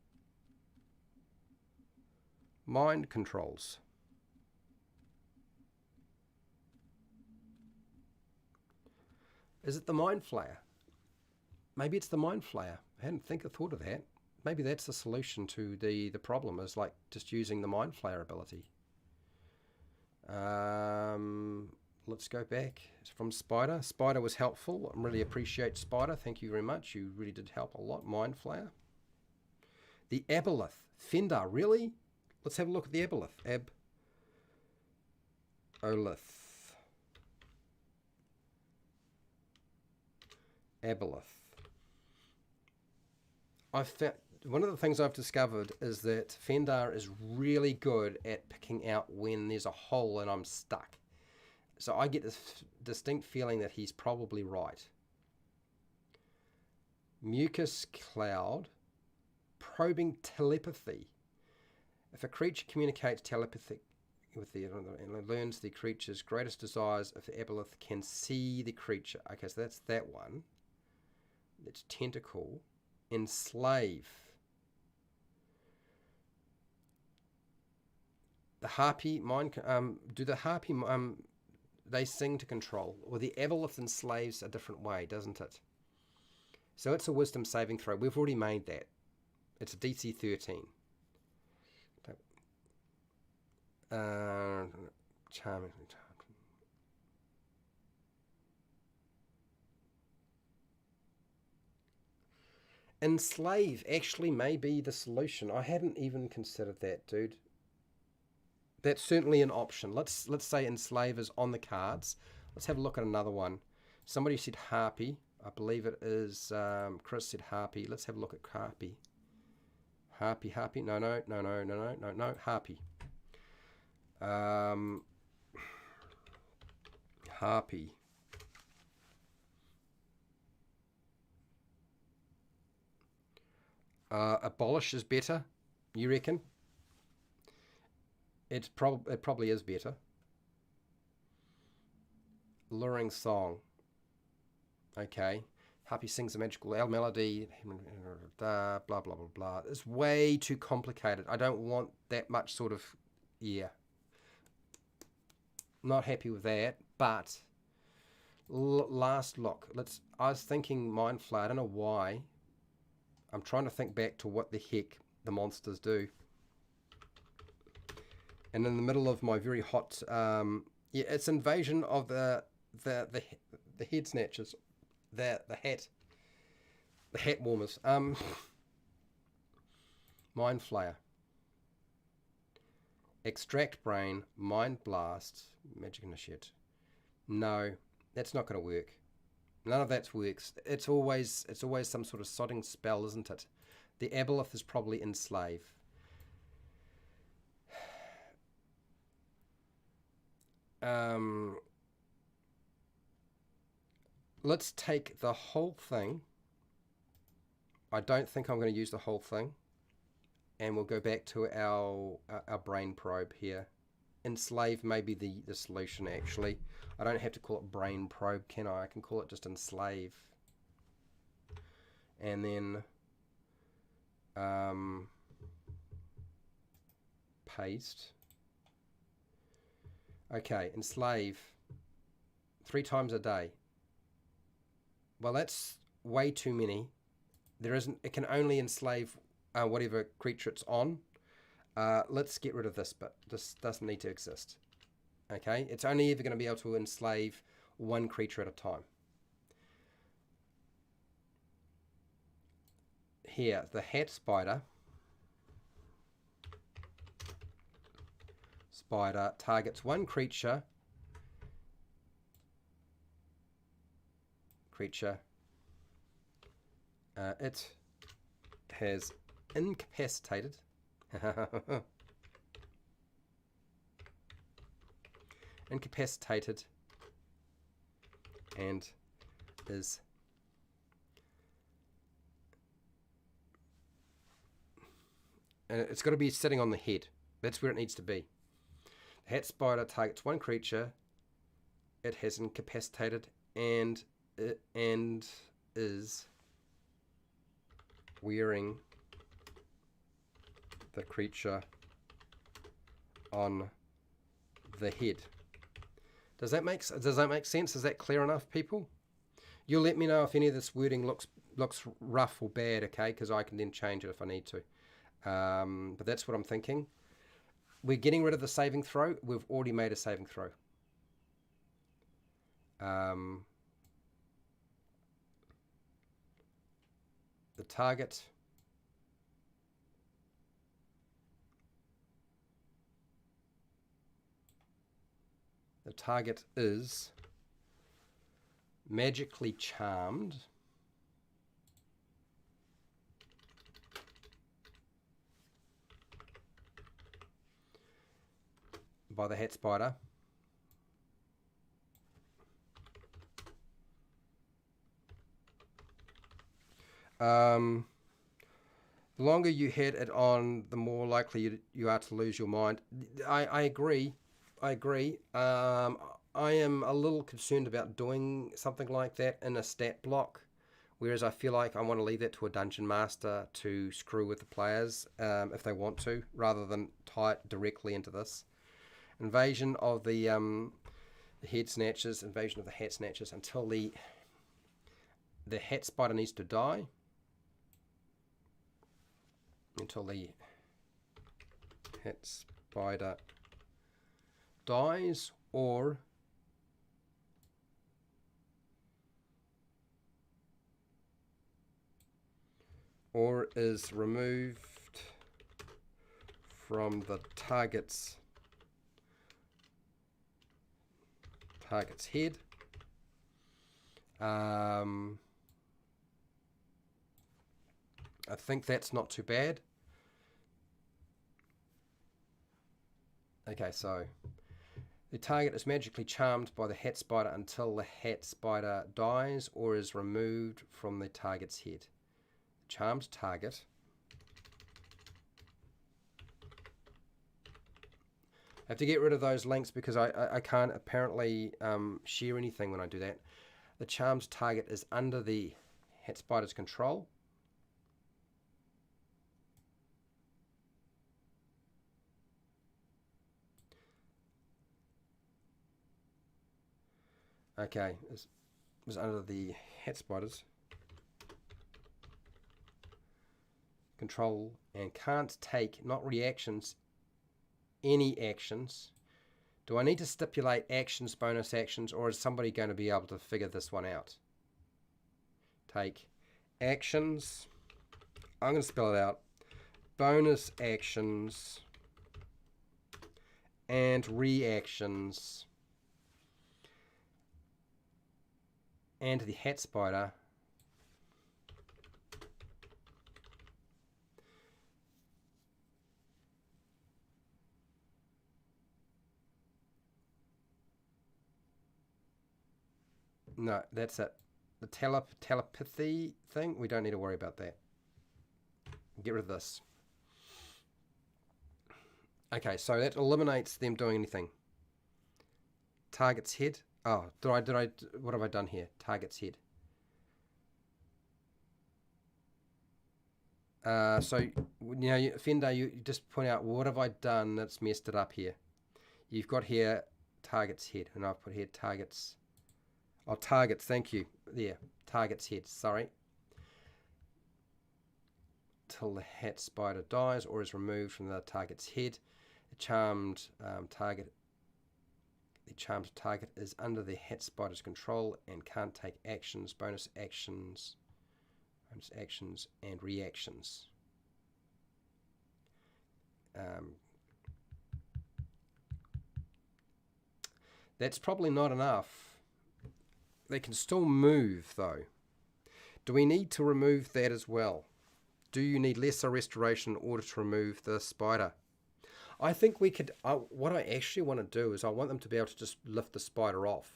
mind controls? Is it the Mind Flayer? Maybe it's the Mind Flayer. I hadn't thought of that. Maybe that's the solution to the problem, is like just using the Mind Flayer ability. Let's go back. It's from Spider. Spider was helpful. I really appreciate Spider. Thank you very much. You really did help a lot. Mind Flayer. The Aboleth. Fendar, really? Let's have a look at the Aboleth. Aboleth. I've found, one of the things I've discovered is that Fendar is really good at picking out when there's a hole and I'm stuck. So I get this distinct feeling that he's probably right. Mucus cloud. Probing telepathy. If a creature communicates telepathic with the and learns the creature's greatest desires, if the Aboleth can see the creature. Okay, so that's that one. It's tentacle. Enslave. The harpy mind. Do the harpy they sing to control? Or the Aboleth enslaves a different way, doesn't it? So it's a wisdom saving throw. We've already made that. It's a DC 13. Charming. Enslave actually may be the solution. I hadn't even considered that, dude. That's certainly an option. Let's say enslave is on the cards. Let's have a look at another one. Somebody said harpy. I believe it is Chris said harpy. Let's have a look at harpy. Harpy. No, harpy. Harpy. Abolish is better, you reckon? It probably is better. Luring song. Okay. Happy sings a magical melody. Blah, blah, blah, blah. It's way too complicated. I don't want that much sort of... Yeah. Not happy with that, but... last look. I was thinking Mind Flayer. I don't know why. I'm trying to think back to what the heck the monsters do. And in the middle of my very hot... yeah, it's invasion of the head snatchers. The hat warmers. Mind Flayer. Extract brain, mind blast, magic initiate. No, that's not going to work. None of that works. It's always some sort of sodding spell, isn't it? The aboleth is probably enslave. Let's take the whole thing. I don't think I'm going to use the whole thing. And we'll go back to our brain probe here. Enslave may be the solution, actually. I don't have to call it brain probe, can I? I can call it just enslave. And then paste. Okay, enslave 3 times a day. Well, that's way too many. There isn't. It can only enslave whatever creature it's on. Let's get rid of this bit. This doesn't need to exist. Okay, it's only ever going to be able to enslave 1 creature at a time. Here, the hat spider. Spider targets 1 creature. It has incapacitated. Incapacitated and is it's got to be sitting on the head. That's where it needs to be. The hat spider targets 1 creature. It has incapacitated and is wearing the creature on the head. Does that make sense? Is that clear enough, people? You'll let me know if any of this wording looks rough or bad, okay? Because I can then change it if I need to. But that's what I'm thinking. We're getting rid of the saving throw. We've already made a saving throw. The target is magically charmed by the hat spider. The longer you had it on, the more likely you are to lose your mind. I agree. I am a little concerned about doing something like that in a stat block, whereas I feel like I want to leave that to a dungeon master to screw with the players if they want to, rather than tie it directly into this. Invasion of the head snatchers, invasion of the hat snatchers until the hat spider needs to die. Until the hat spider dies or is removed from the target's head. I think that's not too bad. Okay, so the target is magically charmed by the hat spider until the hat spider dies or is removed from the target's head. Charmed target I have to get rid of those links because I can't apparently share anything when I do that. The charmed target is under the hat spider's control. Okay, it was under the hat spider's control and can't take, not reactions, any actions. Do I need to stipulate actions, bonus actions, or is somebody going to be able to figure this one out? Take actions. I'm going to spell it out. Bonus actions and reactions. And the hat spider No, that's it. The telepathy thing, we don't need to worry about that. Get rid of this. Okay, so that eliminates them doing anything. Target's head. Oh, what have I done here? Target's head. So, Fender, you just point out, what have I done that's messed it up here? You've got here target's head, and I've put here targets. Oh, targets, thank you. There, target's head, sorry. Till the hat spider dies or is removed from the target's head. The charmed target is under the hat spider's control and can't take actions, bonus actions, and reactions. That's probably not enough. They can still move, though. Do we need to remove that as well? Do you need lesser restoration in order to remove the spider? I think we could... what I actually want to do is I want them to be able to just lift the spider off.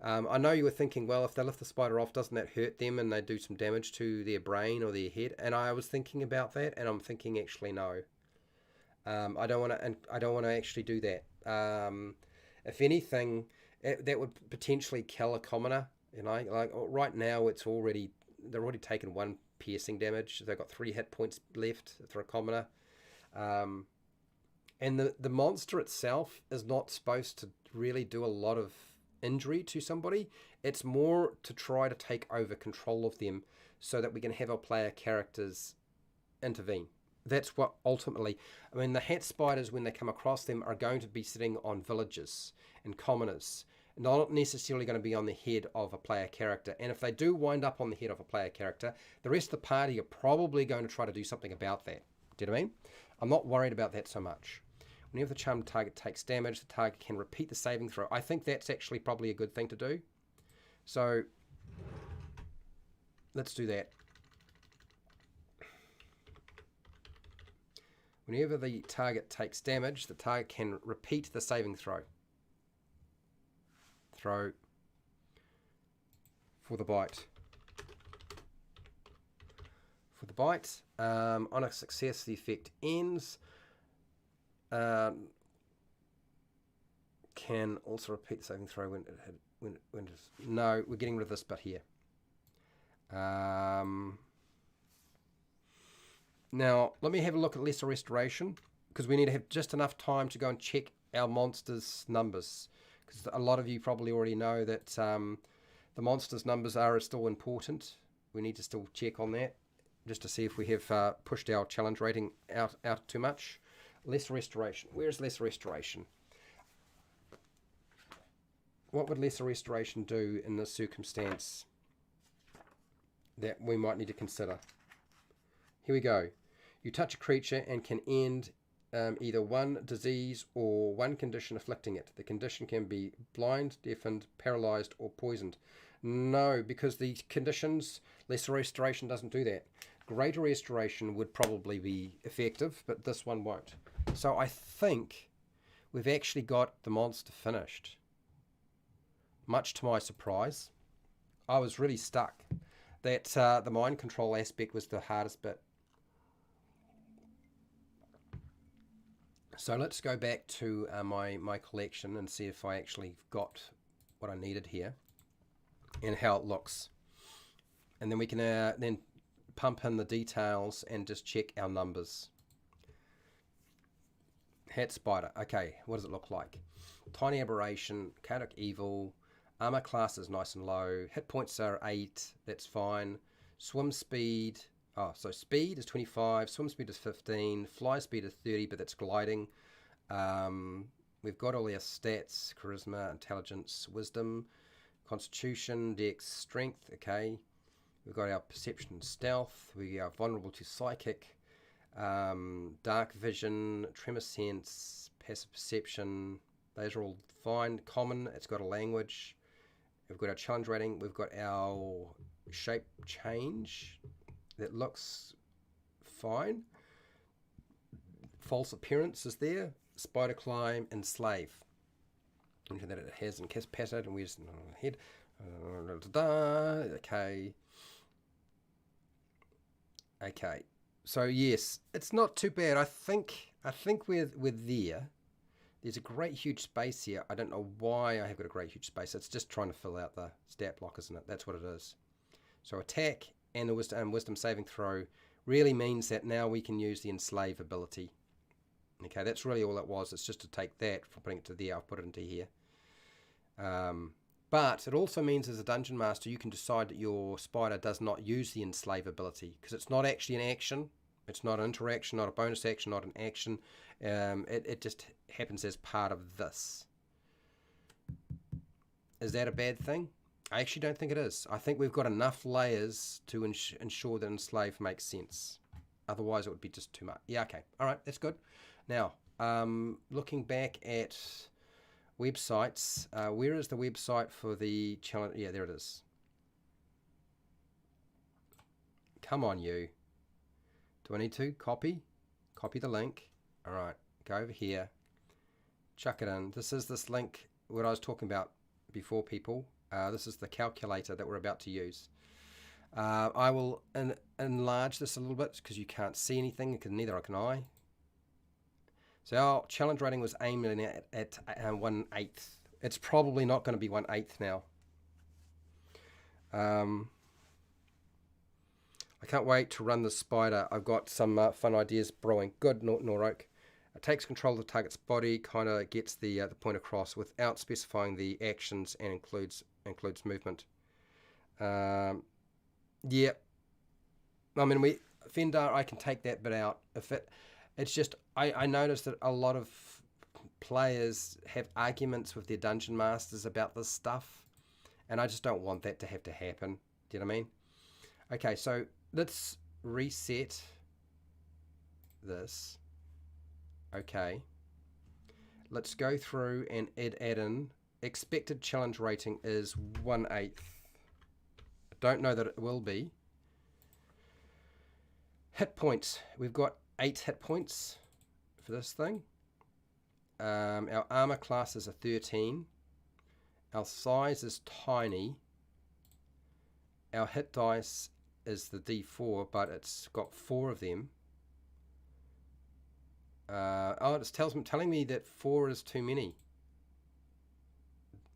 I know you were thinking, well, if they lift the spider off, doesn't that hurt them and they do some damage to their brain or their head? And I was thinking about that, and I'm thinking actually no. I don't want to actually do that. If anything, that would potentially kill a commoner. You know, like right now, they're already taken 1 piercing damage. They've got 3 hit points left for a commoner. And the monster itself is not supposed to really do a lot of injury to somebody. It's more to try to take over control of them so that we can have our player characters intervene. That's what ultimately, I mean, the hat spiders, when they come across them, are going to be sitting on villages and commoners, not necessarily going to be on the head of a player character. And if they do wind up on the head of a player character, the rest of the party are probably going to try to do something about that. Do you know what I mean? I'm not worried about that so much. Whenever the charmed target takes damage, the target can repeat the saving throw. I think that's actually probably a good thing to do. So let's do that. Whenever the target takes damage, the target can repeat the saving throw. Throw for the bite. For the bite, on a success, the effect ends. Can also repeat the saving throw when no, we're getting rid of this bit here. Now, let me have a look at lesser restoration, because we need to have just enough time to go and check our monsters' numbers, because a lot of you probably already know that the monsters' numbers are still important. We need to still check on that, just to see if we have pushed our challenge rating out too much. Lesser restoration. Where's lesser restoration? What would lesser restoration do in this circumstance that we might need to consider? Here we go. You touch a creature and can end either 1 disease or 1 condition afflicting it. The condition can be blind, deafened, paralyzed, or poisoned. No, because the conditions, lesser restoration doesn't do that. Greater restoration would probably be effective, but this one won't. So I think we've actually got the monster finished. Much to my surprise. I was really stuck. That the mind control aspect was the hardest bit. So let's go back to my collection and see if I actually got what I needed here and how it looks. And then we can then pump in the details and just check our numbers. Hat spider. Okay, what does it look like? Tiny aberration, chaotic evil, armor class is nice and low, hit points are 8, that's fine. Swim speed, so speed is 25, swim speed is 15, fly speed is 30, but that's gliding. We've got all our stats, charisma, intelligence, wisdom, constitution, dex, strength, okay. We've got our perception and stealth, we are vulnerable to psychic, dark vision, tremor sense, passive perception, those are all fine. Common, it's got a language. We've got our challenge rating, we've got our shape change, that looks fine. False appearance is there, spider climb, and slave. that it hasn't patted, and where's head? Okay. Okay. So yes, it's not too bad. I think we're there. There's a great huge space here. I don't know why I have got a great huge space. It's just trying to fill out the stat block, isn't it? That's what it is. So attack and the wisdom saving throw really means that now we can use the enslave ability. Okay, that's really all it was. It's just to take that from putting it to there. I'll put it into here. But it also means as a dungeon master, you can decide that your spider does not use the enslave ability because it's not actually an action. It's not an interaction, not a bonus action, not an action. It just happens as part of this. Is that a bad thing? I actually don't think it is. I think we've got enough layers to ensure that enslave makes sense. Otherwise, it would be just too much. Yeah, okay. All right, that's good. Now, looking back at websites, where is the website for the challenge? Yeah, there it is. Come on, you. Do I need to copy? Copy the link. All right, go over here. Chuck it in. This is this link, what I was talking about before, people. This is the calculator that we're about to use. I will enlarge this a little bit because you can't see anything, because neither can I. So our challenge rating was aiming at 1/8. It's probably not going to be 1/8 now. I can't wait to run the spider. I've got some fun ideas brewing. Good, Noroak. It takes control of the target's body, kind of gets the point across without specifying the actions, and includes movement. Yeah. I mean, Fendar, I can take that bit out. It's just I noticed that a lot of players have arguments with their dungeon masters about this stuff, and I just don't want that to have to happen. Do you know what I mean? Okay, so let's reset this. Okay, let's go through and add in. Expected challenge rating is 1/8. I don't know that it will be. Hit points. We've got 8 hit points for this thing. Our armor class is a 13. Our size is tiny. Our hit dice is the D4, but it's got 4 of them. It's telling me that 4 is too many.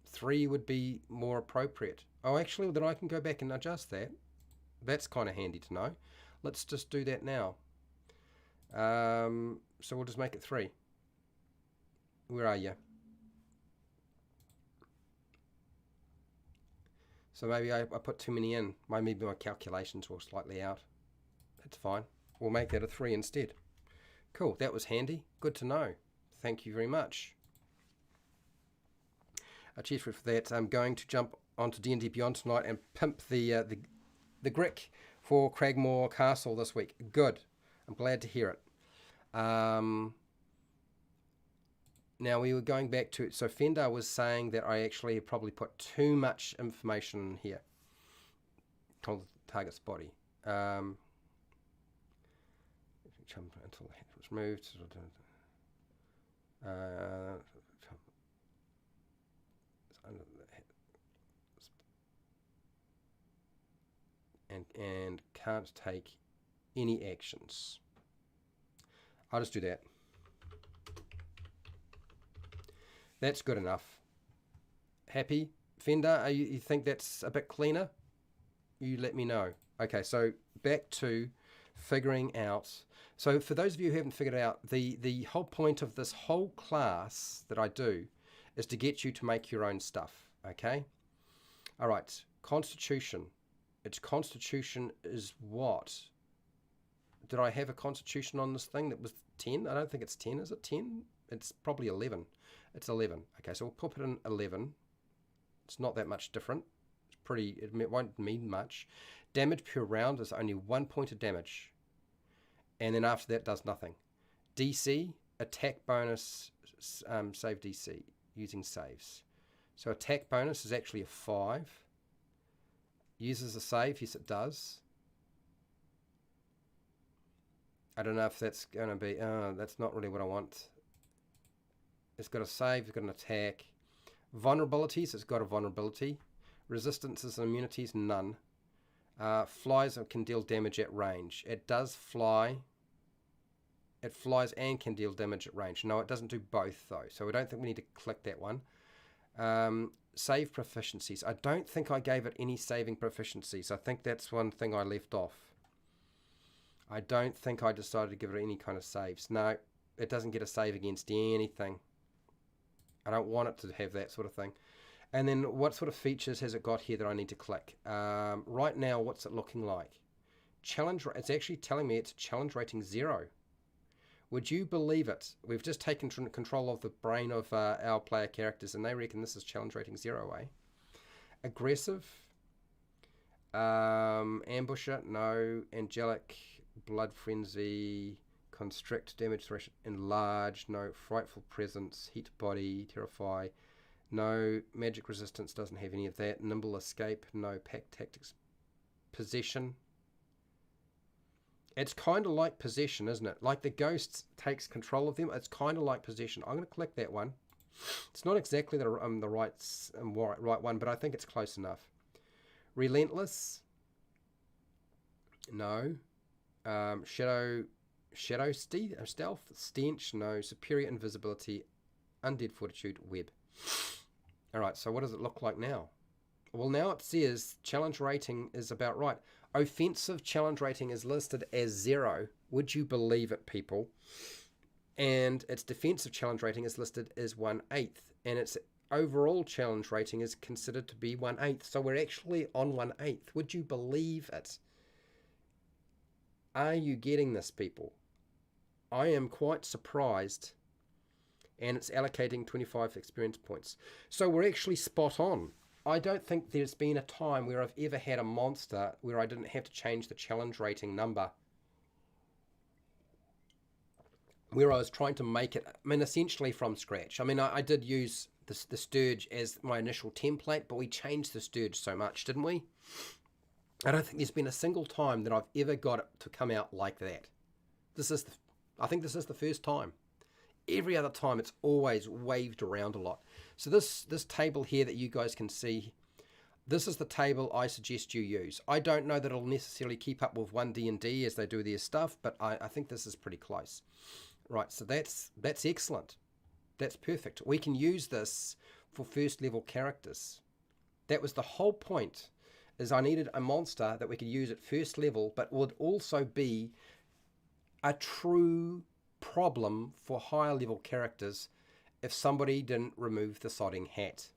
3 would be more appropriate. Oh, actually, then I can go back and adjust that. That's kind of handy to know. Let's just do that now. So we'll just make it 3. Where are you? So maybe I put too many in. Maybe my calculations were slightly out. That's fine. We'll make that a 3 instead. Cool, that was handy. Good to know. Thank you very much. Cheers for that. I'm going to jump onto D&D Beyond tonight and pimp the Grick for Cragmore Castle this week. Good. I'm glad to hear it. Now we were going back to, so Fendar was saying that I actually probably put too much information here on the target's body. Jump until the head was moved. And can't take any actions. I'll just do that. That's good enough. Happy? Fendar, you think that's a bit cleaner? You let me know. Okay, so back to figuring out. So for those of you who haven't figured out, the whole point of this whole class that I do is to get you to make your own stuff, okay? All right, Constitution. Its Constitution is what? Did I have a Constitution on this thing that was 10? I don't think it's 10. Is it 10? It's probably 11. It's 11. Okay, so we'll put it in 11. It's not that much different. It's pretty, it won't mean much. Damage per round is only 1 point of damage. And then after that does nothing. DC, attack bonus, save DC, using saves. So attack bonus is actually a 5. Uses a save, yes it does. I don't know if that's going to be, that's not really what I want. It's got a save, it's got an attack. Vulnerabilities, it's got a vulnerability. Resistances and immunities, none. Flies can deal damage at range. It does fly. It flies and can deal damage at range. No, it doesn't do both though, so we don't think we need to click that one. Save proficiencies. I don't think I gave it any saving proficiencies. I think that's one thing I left off. I don't think I decided to give it any kind of saves. No, it doesn't get a save against anything. I don't want it to have that sort of thing. And then what sort of features has it got here that I need to click? Right now, what's it looking like? Challenge. It's actually telling me it's challenge rating 0. Would you believe it? We've just taken control of the brain of our player characters, and they reckon this is challenge rating 0, eh? Aggressive. Ambusher, no. Angelic, blood frenzy, constrict, damage threshold, enlarge, no. Frightful presence, heat body, terrify, no. Magic resistance, doesn't have any of that. Nimble escape, no. Pack tactics, possession. It's kind of like possession, isn't it? Like the ghost takes control of them. It's kind of like possession. I'm going to click that one. It's not exactly the right one, but I think it's close enough. Relentless, no. Shadow stealth, stench, no. Superior invisibility, undead fortitude, web. All right. So what does it look like now? Well, now it says challenge rating is about right. Offensive challenge rating is listed as 0. Would you believe it, people? And its defensive challenge rating is listed as 1/8. And its overall challenge rating is considered to be 1/8. So we're actually on 1/8. Would you believe it? Are you getting this, people? I am quite surprised. And it's allocating 25 experience points. So we're actually spot on. I don't think there's been a time where I've ever had a monster where I didn't have to change the challenge rating number. Where I was trying to make it, I mean, essentially from scratch. I mean, I did use the Sturge as my initial template, but we changed the Sturge so much, didn't we? I don't think there's been a single time that I've ever got it to come out like that. I think this is the first time. Every other time it's always waved around a lot. So this table here that you guys can see, this is the table I suggest you use. I don't know that it'll necessarily keep up with 1D&D as they do their stuff, but I think this is pretty close. Right, so that's excellent. That's perfect. We can use this for first level characters. That was the whole point, is I needed a monster that we could use at first level, but would also be a true problem for higher level characters if somebody didn't remove the sodding hat.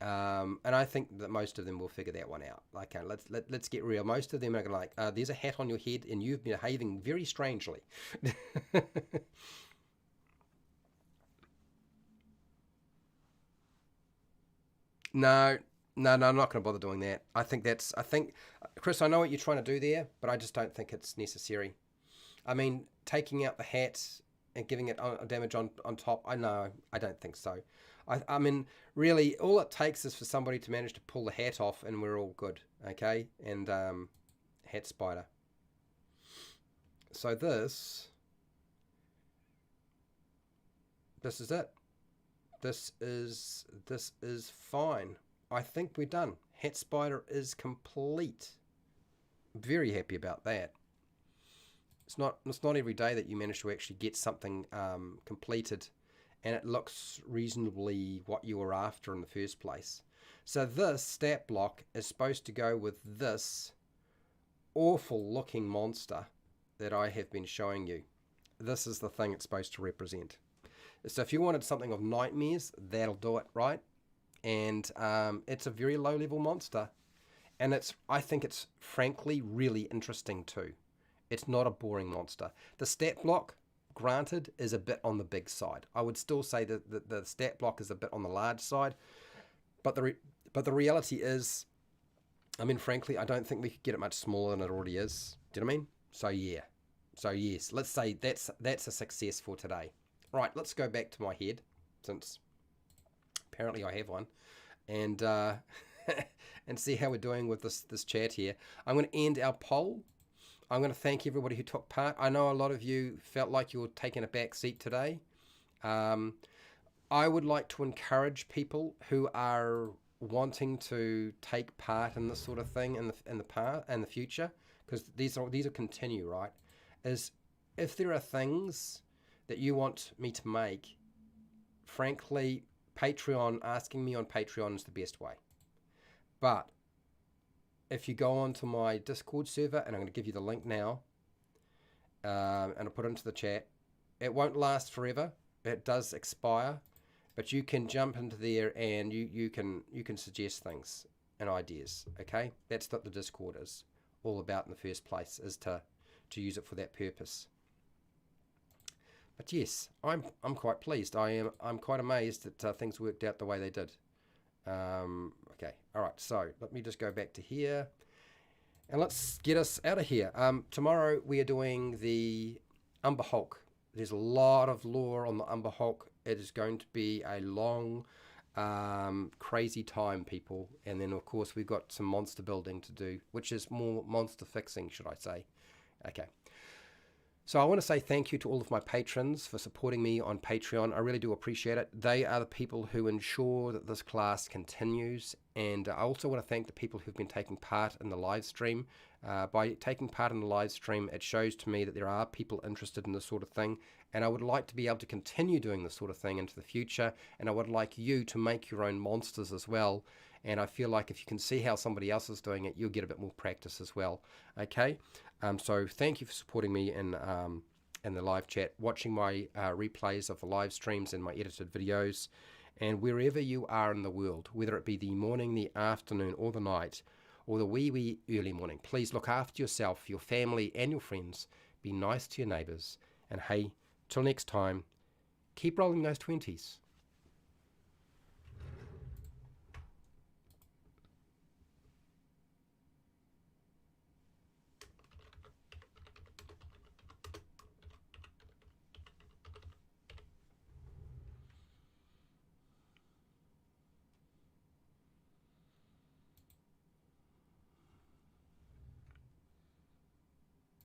And I think that most of them will figure that one out. Okay, let's get real. Most of them are like, there's a hat on your head and you've been behaving very strangely. No, I'm not going to bother doing that. I think, Chris, I know what you're trying to do there, but I just don't think it's necessary. I mean, taking out the hat and giving it damage on top, I don't think so. I mean, really, all it takes is for somebody to manage to pull the hat off and we're all good, okay? And hat spider. So this is it. This is fine. I think we're done. Hat spider is complete. Very happy about that. It's not every day that you manage to actually get something completed and it looks reasonably what you were after in the first place. So this stat block is supposed to go with this awful looking monster that I have been showing you. This is the thing it's supposed to represent. So if you wanted something of nightmares, that'll do it, right? And it's a very low level monster. And I think it's frankly really interesting too. It's not a boring monster. The stat block, granted, is a bit on the big side. I would still say that the stat block is a bit on the large side. But the reality is, I mean, frankly, I don't think we could get it much smaller than it already is. Do you know what I mean? So yeah. So yes, let's say that's a success for today. Right, let's go back to my head, since apparently I have one, and and see how we're doing with this chat here. I'm going to end our poll. I'm going to thank everybody who took part. I know a lot of you felt like you were taking a back seat today. I would like to encourage people who are wanting to take part in this sort of thing in the past and the future, because these are continue, right? Is if there are things that you want me to make, frankly, Patreon, asking me on Patreon is the best way. But if you go onto my Discord server, and I'm going to give you the link now, and I'll put it into the chat, it won't last forever. It does expire, but you can jump into there and you can suggest things and ideas. Okay, that's what the Discord is all about in the first place, is to use it for that purpose. But yes, I'm quite pleased. I'm quite amazed that things worked out the way they did. Okay, all right. So let me just go back to here, and let's get us out of here. Tomorrow we are doing the Umber Hulk. There's a lot of lore on the Umber Hulk. It is going to be a long, crazy time, people. And then, of course, we've got some monster building to do, which is more monster fixing, should I say. Okay. So I want to say thank you to all of my patrons for supporting me on Patreon. I really do appreciate it. They are the people who ensure that this class continues. And I also want to thank the people who've been taking part in the live stream. By taking part in the live stream, it shows to me that there are people interested in this sort of thing. And I would like to be able to continue doing this sort of thing into the future. And I would like you to make your own monsters as well. And I feel like if you can see how somebody else is doing it, you'll get a bit more practice as well. Okay? So thank you for supporting me in the live chat, watching my replays of the live streams and my edited videos. And wherever you are in the world, whether it be the morning, the afternoon, or the night, or the wee early morning, please look after yourself, your family, and your friends. Be nice to your neighbours. And hey, till next time, keep rolling those 20s.